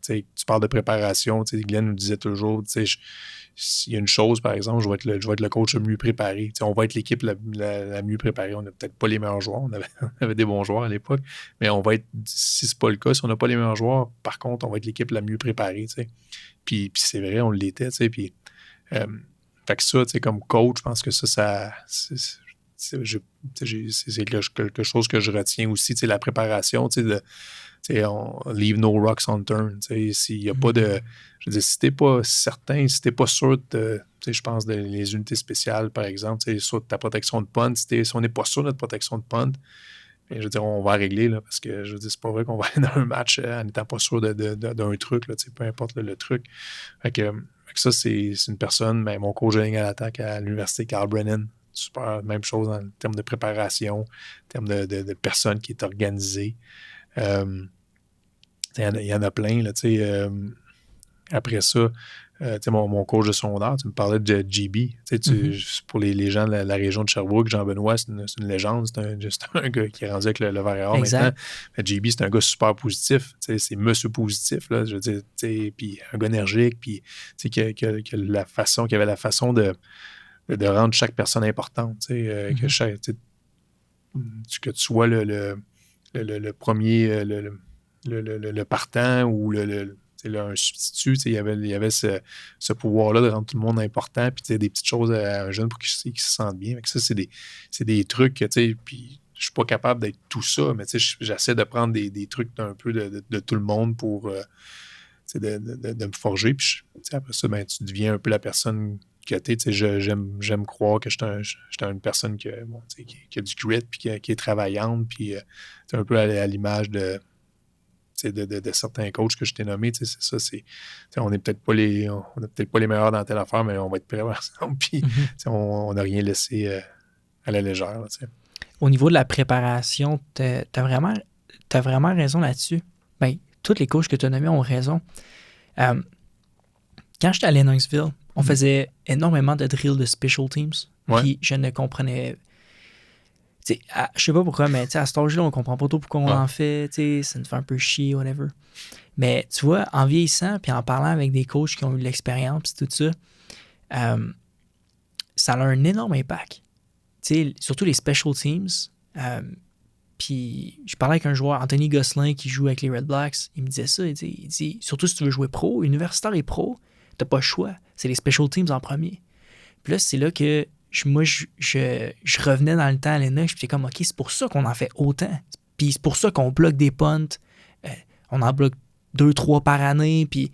tu parles de préparation. Glenn nous disait toujours, s'il y a une chose, par exemple, je vais être le coach le mieux préparé. On va être l'équipe la mieux préparée. On n'a peut-être pas les meilleurs joueurs. On avait des bons joueurs à l'époque. Mais on va être, si c'est pas le cas, si on n'a pas les meilleurs joueurs, par contre, on va être l'équipe la mieux préparée. Puis c'est vrai, on l'était. Puis, fait que ça, comme coach, je pense que c'est quelque chose que je retiens aussi, la préparation, on leave no rocks unturned. S'il n'y a pas de. Je veux dire, si t'es pas certain, si t'es pas sûr de. Je pense les unités spéciales, par exemple, sur ta protection de punt, si on n'est pas sûr de notre protection de punt, je veux dire, on va régler, là, parce que je veux dire, c'est pas vrai qu'on va aller dans un match en n'étant pas sûr d'un truc, là, peu importe le truc. Fait que ça, c'est une personne, mon coach de ligne à l'attaque à l'université, Carl Brennan. Super, même chose en termes de préparation, en termes de personnes qui est organisée. Il y en a plein, là, après ça, mon coach de secondaire, tu me parlais de GB. Pour les gens de la région de Sherbrooke, Jean-Benoît, c'est une légende. C'est un gars qui est rendu avec le verre et or maintenant. Mais GB, c'est un gars super positif. C'est monsieur positif. Là, je veux dire, puis un gars énergique, puis qui avait la façon de rendre chaque personne importante. Que tu sois le premier, le partant ou un substitut, il y avait ce pouvoir-là de rendre tout le monde important, puis des petites choses à un jeune pour qu'il se sente bien. Ça, c'est des trucs que, puis je suis pas capable d'être tout ça, mais j'essaie de prendre des trucs un peu de tout le monde pour de me forger. Puis après ça, ben, tu deviens un peu la personne que tu es. J'aime croire que j'étais une personne qui a du grit, puis qui est travaillante, puis un peu à l'image de certains coachs que je t'ai nommés. C'est ça, on n'est peut-être pas les meilleurs dans telle affaire, mais on va être prêts ensemble. Puis on n'a rien laissé à la légère. Là, au niveau de la préparation, t'as vraiment raison là-dessus. Ben, tous les coachs que tu as nommés ont raison. Quand j'étais à Lennoxville, on faisait énormément de drills de special teams. Puis je ne comprenais. Je sais pas pourquoi, mais à cet âge-là, on comprend pas trop pourquoi on en fait. Ça nous fait un peu chier, whatever. Mais tu vois, en vieillissant puis en parlant avec des coachs qui ont eu de l'expérience et tout ça, ça a un énorme impact. Surtout les special teams. Puis je parlais avec un joueur, Anthony Gosselin, qui joue avec les Red Blacks. Il me disait ça. Il dit surtout si tu veux jouer pro, universitaire et pro, t'as pas le choix. C'est les special teams en premier. Puis là, c'est là que je revenais dans le temps à Lennox. Puis j'étais comme, OK, c'est pour ça qu'on en fait autant. Puis c'est pour ça qu'on bloque des punts. On en bloque 2-3 par année. Puis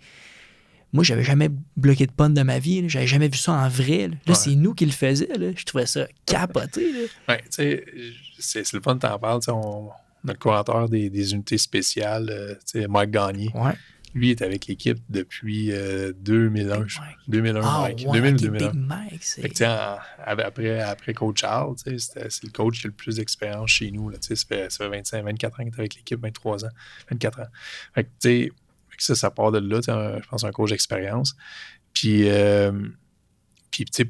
moi, j'avais jamais bloqué de punt de ma vie. Là. J'avais jamais vu ça en vrai. Là, c'est nous qui le faisions. Là. Je trouvais ça capoté. Oui, tu sais, c'est le fun de t'en parler. Notre coordinateur des unités spéciales, Mike Gagné. Ouais. Lui, il est avec l'équipe depuis 2001. 2001, Mike. 2000 ou 2001. Mike, fait que, après Coach Charles, c'est le coach qui a le plus d'expérience chez nous. Là, ça fait 25, 24 ans qu'il est avec l'équipe, 23 ans, 24 ans. Fait que, ça part de là, je pense, un coach d'expérience. Puis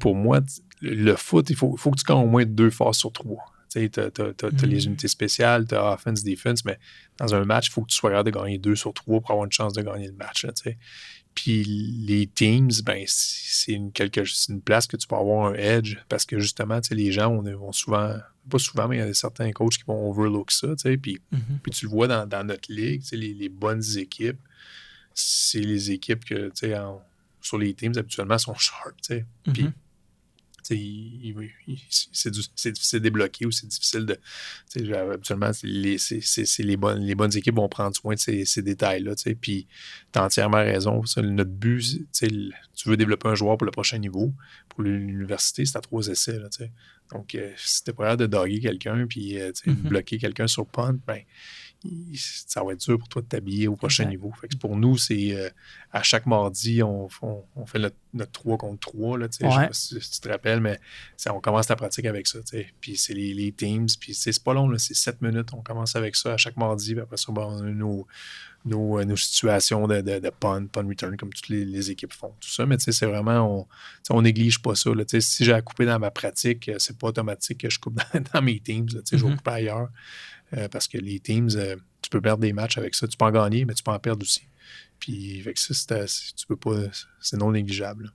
pour moi, le foot, il faut que tu gagnes au moins 2 phases sur 3. Tu as les unités spéciales, tu as offense, defense, mais dans un match, il faut que tu sois capable de gagner 2 sur 3 pour avoir une chance de gagner le match. Là, puis les teams, ben, c'est une place que tu peux avoir un edge parce que justement, les gens vont souvent, pas souvent, mais il y a certains coachs qui vont overlook ça. Puis tu le vois dans notre ligue, les bonnes équipes, c'est les équipes que sur les teams, habituellement, sont sharp. Puis c'est difficile de débloquer ou c'est difficile de. Habituellement, les bonnes équipes vont prendre soin de ces détails-là. Puis tu as entièrement raison. Notre but, tu veux développer un joueur pour le prochain niveau. Pour l'université, c'est à 3 essais. Là, donc, si tu es prêt de doguer quelqu'un puis bloquer quelqu'un sur punt, ben, ça va être dur pour toi de t'habiller au prochain niveau. Fait que pour nous, c'est à chaque mardi, on fait notre 3 contre 3. Là, je sais pas si tu te rappelles, mais on commence la pratique avec ça. Puis c'est les teams. Puis c'est pas long, là, c'est 7 minutes. On commence avec ça à chaque mardi. Puis après ça, on a nos situations de punt return, comme toutes les équipes font. Tout ça, mais c'est vraiment, on néglige pas ça. Là, si j'ai à couper dans ma pratique, c'est pas automatique que je coupe dans mes teams. Là, je vais couper ailleurs. Parce que les teams, tu peux perdre des matchs avec ça. Tu peux en gagner, mais tu peux en perdre aussi. Puis avec ça, tu peux pas, c'est non négligeable.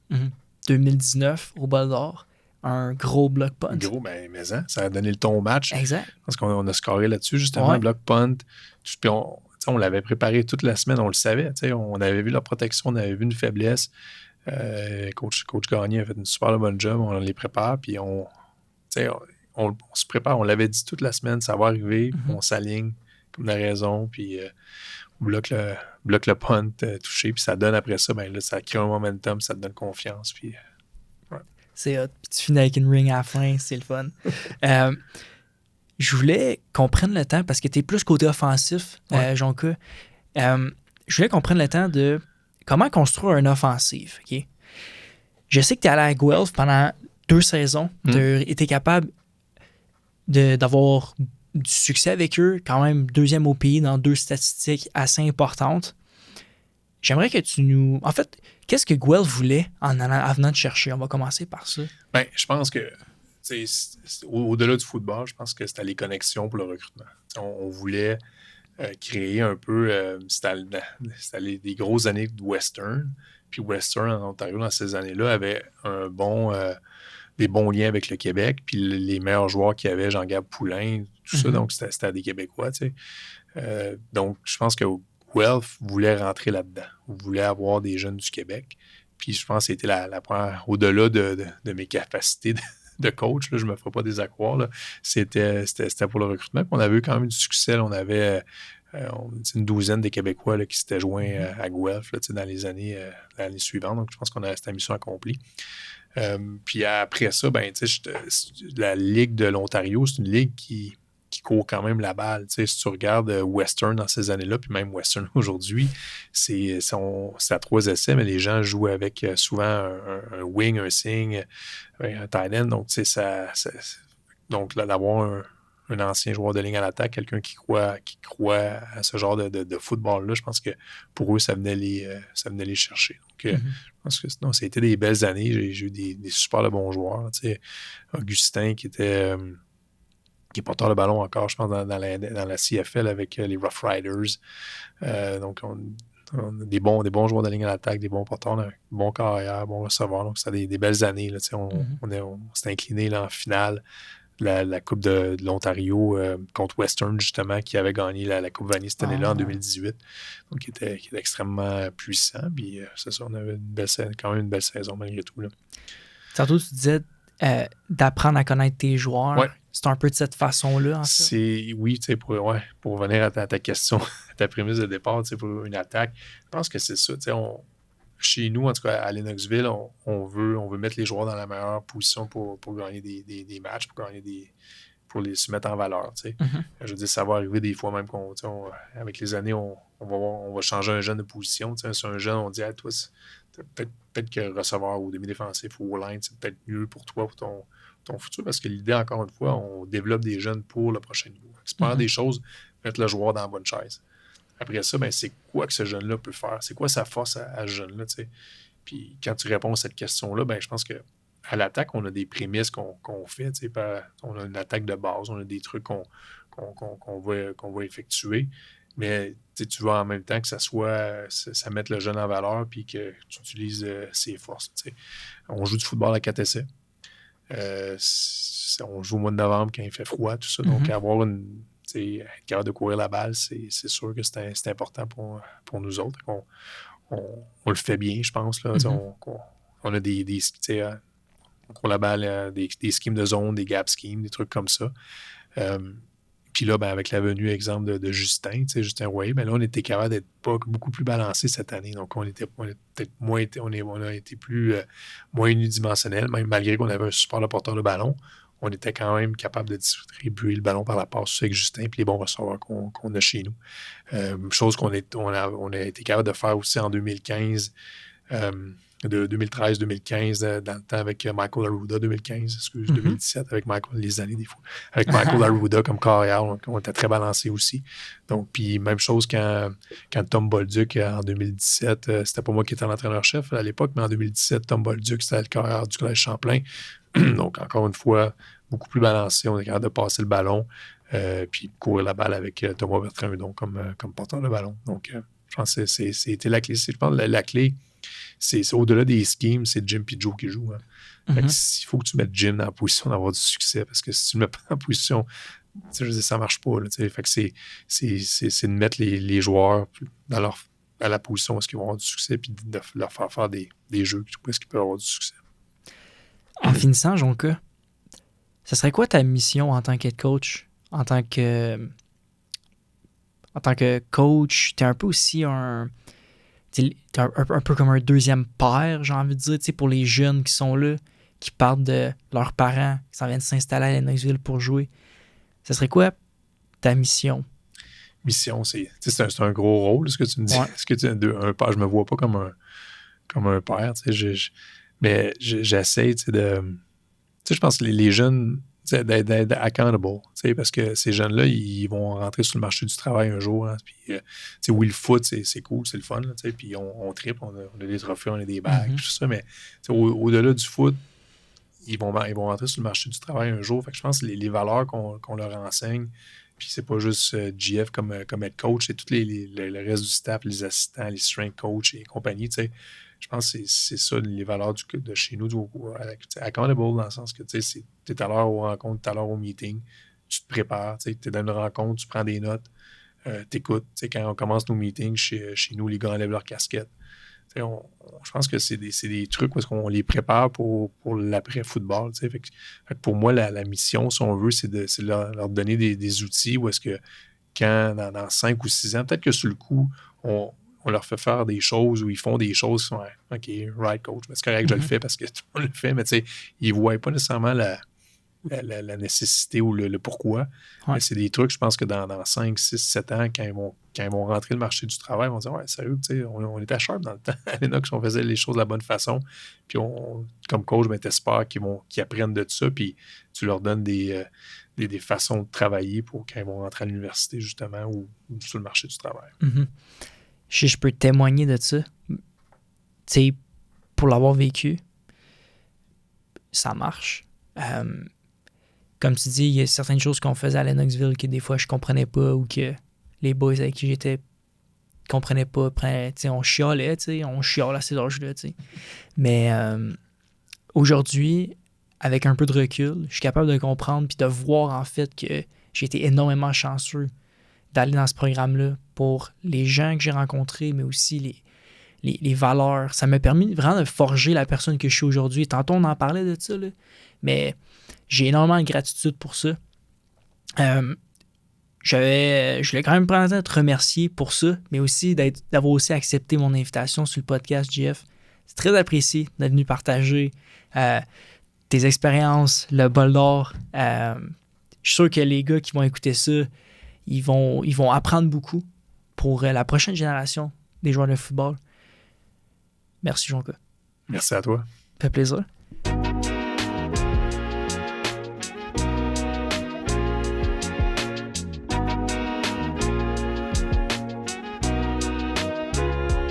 2019, au Bol d'Or, un gros block punt. Gros, mais ça a donné le ton au match. Exact. Parce qu'on a scoré là-dessus, justement, block punt. Puis on l'avait préparé toute la semaine, on le savait. On avait vu leur protection, on avait vu une faiblesse. Coach Gagné a fait une super bonne job. On les prépare, puis on se prépare, on l'avait dit toute la semaine, ça va arriver, on s'aligne comme de raison, puis on bloque le punt touché, puis ça donne après ça, ben là, ça crée un momentum, ça te donne confiance, puis c'est hot, puis tu finis avec une ring à la fin, c'est le fun. Je voulais qu'on prenne le temps, parce que tu es plus côté offensif, Jonca, je voulais qu'on prenne le temps de comment construire une offensive, OK? Je sais que tu es allé à Guelph pendant 2 saisons, tu as été capable d'avoir du succès avec eux, quand même 2e au pays dans 2 statistiques assez importantes. j'aimerais que tu nous... En fait, qu'est-ce que Guelph voulait en venant te chercher? On va commencer par ça. Ben, je pense que au-delà du football, je pense que c'était les connexions pour le recrutement. On voulait créer un peu... c'était des grosses années de Western. Puis Western, en Ontario, dans ces années-là, avait des bons liens avec le Québec. Puis les meilleurs joueurs qu'il y avait, Jean-Gab Poulain, tout ça, donc c'était des Québécois, tu sais. Donc, je pense que Guelph voulait rentrer là-dedans. Voulait avoir des jeunes du Québec. Puis je pense que c'était la première, au-delà de mes capacités de coach, là, je ne me ferai pas des accroires, là, c'était pour le recrutement. Puis on avait eu quand même du succès. Là, on avait une douzaine de Québécois là, qui s'étaient joints à Guelph là, dans les années suivantes. Donc je pense qu'on a cette mission accomplie. Puis après ça, ben, la Ligue de l'Ontario, c'est une ligue qui court quand même la balle. Si tu regardes Western dans ces années-là, puis même Western aujourd'hui, c'est à 3 essais, mais les gens jouent avec souvent un wing, un sing, un tight end. Donc, donc là, d'avoir un ancien joueur de ligne à l'attaque, quelqu'un qui croit à ce genre de football-là, je pense que pour eux, ça venait les chercher. Donc, je pense que sinon, ça a été des belles années. J'ai eu des super de bons joueurs. Augustin qui est porteur de ballon encore, je pense, dans la CFL avec les Rough Riders. Donc, on a des bons joueurs de ligne à l'attaque, des bons porteurs, un bon carrière, bons receveurs. Donc, c'était des belles années. Là, on s'est incliné là, en finale. La Coupe de l'Ontario contre Western, justement, qui avait gagné la Coupe Vanier cette année-là en 2018. Donc, qui était extrêmement puissant. Puis, c'est ça, on avait quand même une belle saison malgré tout. Là. Tantôt, tu disais d'apprendre à connaître tes joueurs. Ouais. C'est un peu de cette façon-là, en fait. Oui, pour revenir à ta question, à ta prémisse de départ, pour une attaque, je pense que c'est ça. Chez nous, en tout cas à Lennoxville, on veut mettre les joueurs dans la meilleure position pour gagner des matchs, pour les se mettre en valeur. Je veux dire, ça va arriver des fois même avec les années, on va changer un jeune de position. C'est un jeune, on dit toi, peut-être que receveur ou demi-défensif ou line, c'est peut-être mieux pour toi, pour ton futur, parce que l'idée, encore une fois, on développe des jeunes pour le prochain niveau. C'est pas des choses, mettre le joueur dans la bonne chaise. Après ça, ben, c'est quoi que ce jeune-là peut faire? C'est quoi sa force à ce jeune-là? T'sais? Puis quand tu réponds à cette question-là, ben, je pense qu'à l'attaque, on a des prémices qu'on fait. On a une attaque de base, on a des trucs qu'on va effectuer. Mais tu veux en même temps que ça mette le jeune en valeur puis que tu utilises ses forces. T'sais. On joue du football à 4 essais. On joue au mois de novembre quand il fait froid, tout ça. Donc, avoir être capable de courir la balle, c'est sûr que c'est important pour nous autres. On le fait bien, je pense. Là. On a on court la balle, des schemes de zone, des gap schemes, des trucs comme ça. Puis là, ben, avec la venue, exemple, de Justin Royer, ben là, on était capable d'être beaucoup plus balancé cette année. Donc, on a été plus moins unidimensionnel, même malgré qu'on avait un super de porteur de ballon. On était quand même capable de distribuer le ballon par la passe avec Justin et les bons receveurs qu'on a chez nous. Chose qu'on a été capable de faire aussi en 2015, de 2013-2015, dans le temps avec Michael Arruda, 2017, avec Michael, les années des fois, avec Michael Arruda comme carrière, on était très balancé aussi. Donc, puis même chose quand Tom Bolduc, en 2017, c'était pas moi qui étais l'entraîneur-chef à l'époque, mais en 2017, Tom Bolduc, c'était le carrière du Collège Champlain. Donc, encore une fois, beaucoup plus balancé. On est capable de passer le ballon puis courir la balle avec Thomas Bertrand-Hudon comme porteur de ballon. Donc, je pense que c'était la clé. Je pense que la clé, c'est au-delà des schemes, c'est Jim et Joe qui jouent. Hein. Il faut que tu mettes Jim dans la position d'avoir du succès parce que si tu ne le mets pas en position, je veux dire, ça ne marche pas. Là, fait que c'est de mettre les joueurs à la position où est-ce qu'ils vont avoir du succès puis de leur faire des jeux où est-ce qu'ils peuvent avoir du succès. En finissant, Jonca, ça serait quoi ta mission en tant qu'head coach? En tant que coach, t'es un peu aussi t'es un peu comme un deuxième père, j'ai envie de dire, pour les jeunes qui sont là, qui partent de leurs parents, qui s'en viennent s'installer à Lennoxville pour jouer. Ça serait quoi ta mission? Mission, c'est un gros rôle, ce que tu me dis. Ouais. Est-ce que un père, je me vois pas comme un père, mais j'essaie de... je pense que les jeunes, d'être accountable, parce que ces jeunes-là, ils vont rentrer sur le marché du travail un jour. Hein, puis, oui, le foot, c'est cool, c'est le fun. Là, puis on tripe, on a des trophées, on a des bagues, tout ça. Mais au-delà du foot, ils vont rentrer sur le marché du travail un jour. Fait que je pense que les valeurs qu'on leur enseigne, puis c'est pas juste GF comme head coach, c'est tout le reste du staff, les assistants, les strength coach et compagnie. Je pense que c'est ça, les valeurs de chez nous, accountable, dans le sens que tu es à l'heure aux rencontres, tu es à l'heure au meeting, tu te prépares, tu es dans une rencontre, tu prends des notes, tu écoutes. Quand on commence nos meetings chez nous, les gars enlèvent leur casquette. Je pense que c'est des trucs parce qu'on les prépare pour l'après-football. Fait que pour moi, la mission, si on veut, c'est de leur donner des outils où est-ce que quand dans 5 ou 6 ans, peut-être que sur le coup, on leur fait faire des choses ou ils font des choses qui sont OK, right, coach, mais c'est correct, je le fais parce que tout le monde le fait, mais ils ne voient pas nécessairement la nécessité ou le pourquoi. Ouais. Mais c'est des trucs, je pense que dans 5, 6, 7 ans, quand ils vont rentrer le marché du travail, ils vont dire ouais, sérieux, on était sharp dans le temps à Lennox, on faisait les choses de la bonne façon. Puis comme coach, t'espères qu'ils apprennent de ça, puis tu leur donnes des façons de travailler pour quand ils vont rentrer à l'université, justement, ou sur le marché du travail. Mm-hmm. Je peux témoigner de ça. T'sais, pour l'avoir vécu, ça marche. Comme tu dis, il y a certaines choses qu'on faisait à Lennoxville que des fois je comprenais pas ou que les boys avec qui j'étais comprenaient pas. On chialait, on chiale à ces âges-là. Mais aujourd'hui, avec un peu de recul, je suis capable de comprendre puis de voir en fait que j'ai été énormément chanceux d'aller dans ce programme-là pour les gens que j'ai rencontrés, mais aussi les valeurs. Ça m'a permis vraiment de forger la personne que je suis aujourd'hui. Tantôt, on en parlait de ça, là, mais j'ai énormément de gratitude pour ça. Je voulais quand même prendre le temps de te remercier pour ça, mais aussi d'avoir aussi accepté mon invitation sur le podcast, JF. C'est très apprécié d'être venu partager tes expériences, le bol d'or. Je suis sûr que les gars qui vont écouter ça, ils vont apprendre beaucoup pour la prochaine génération des joueurs de football. Merci, Jonka. Merci à toi. Ça fait plaisir.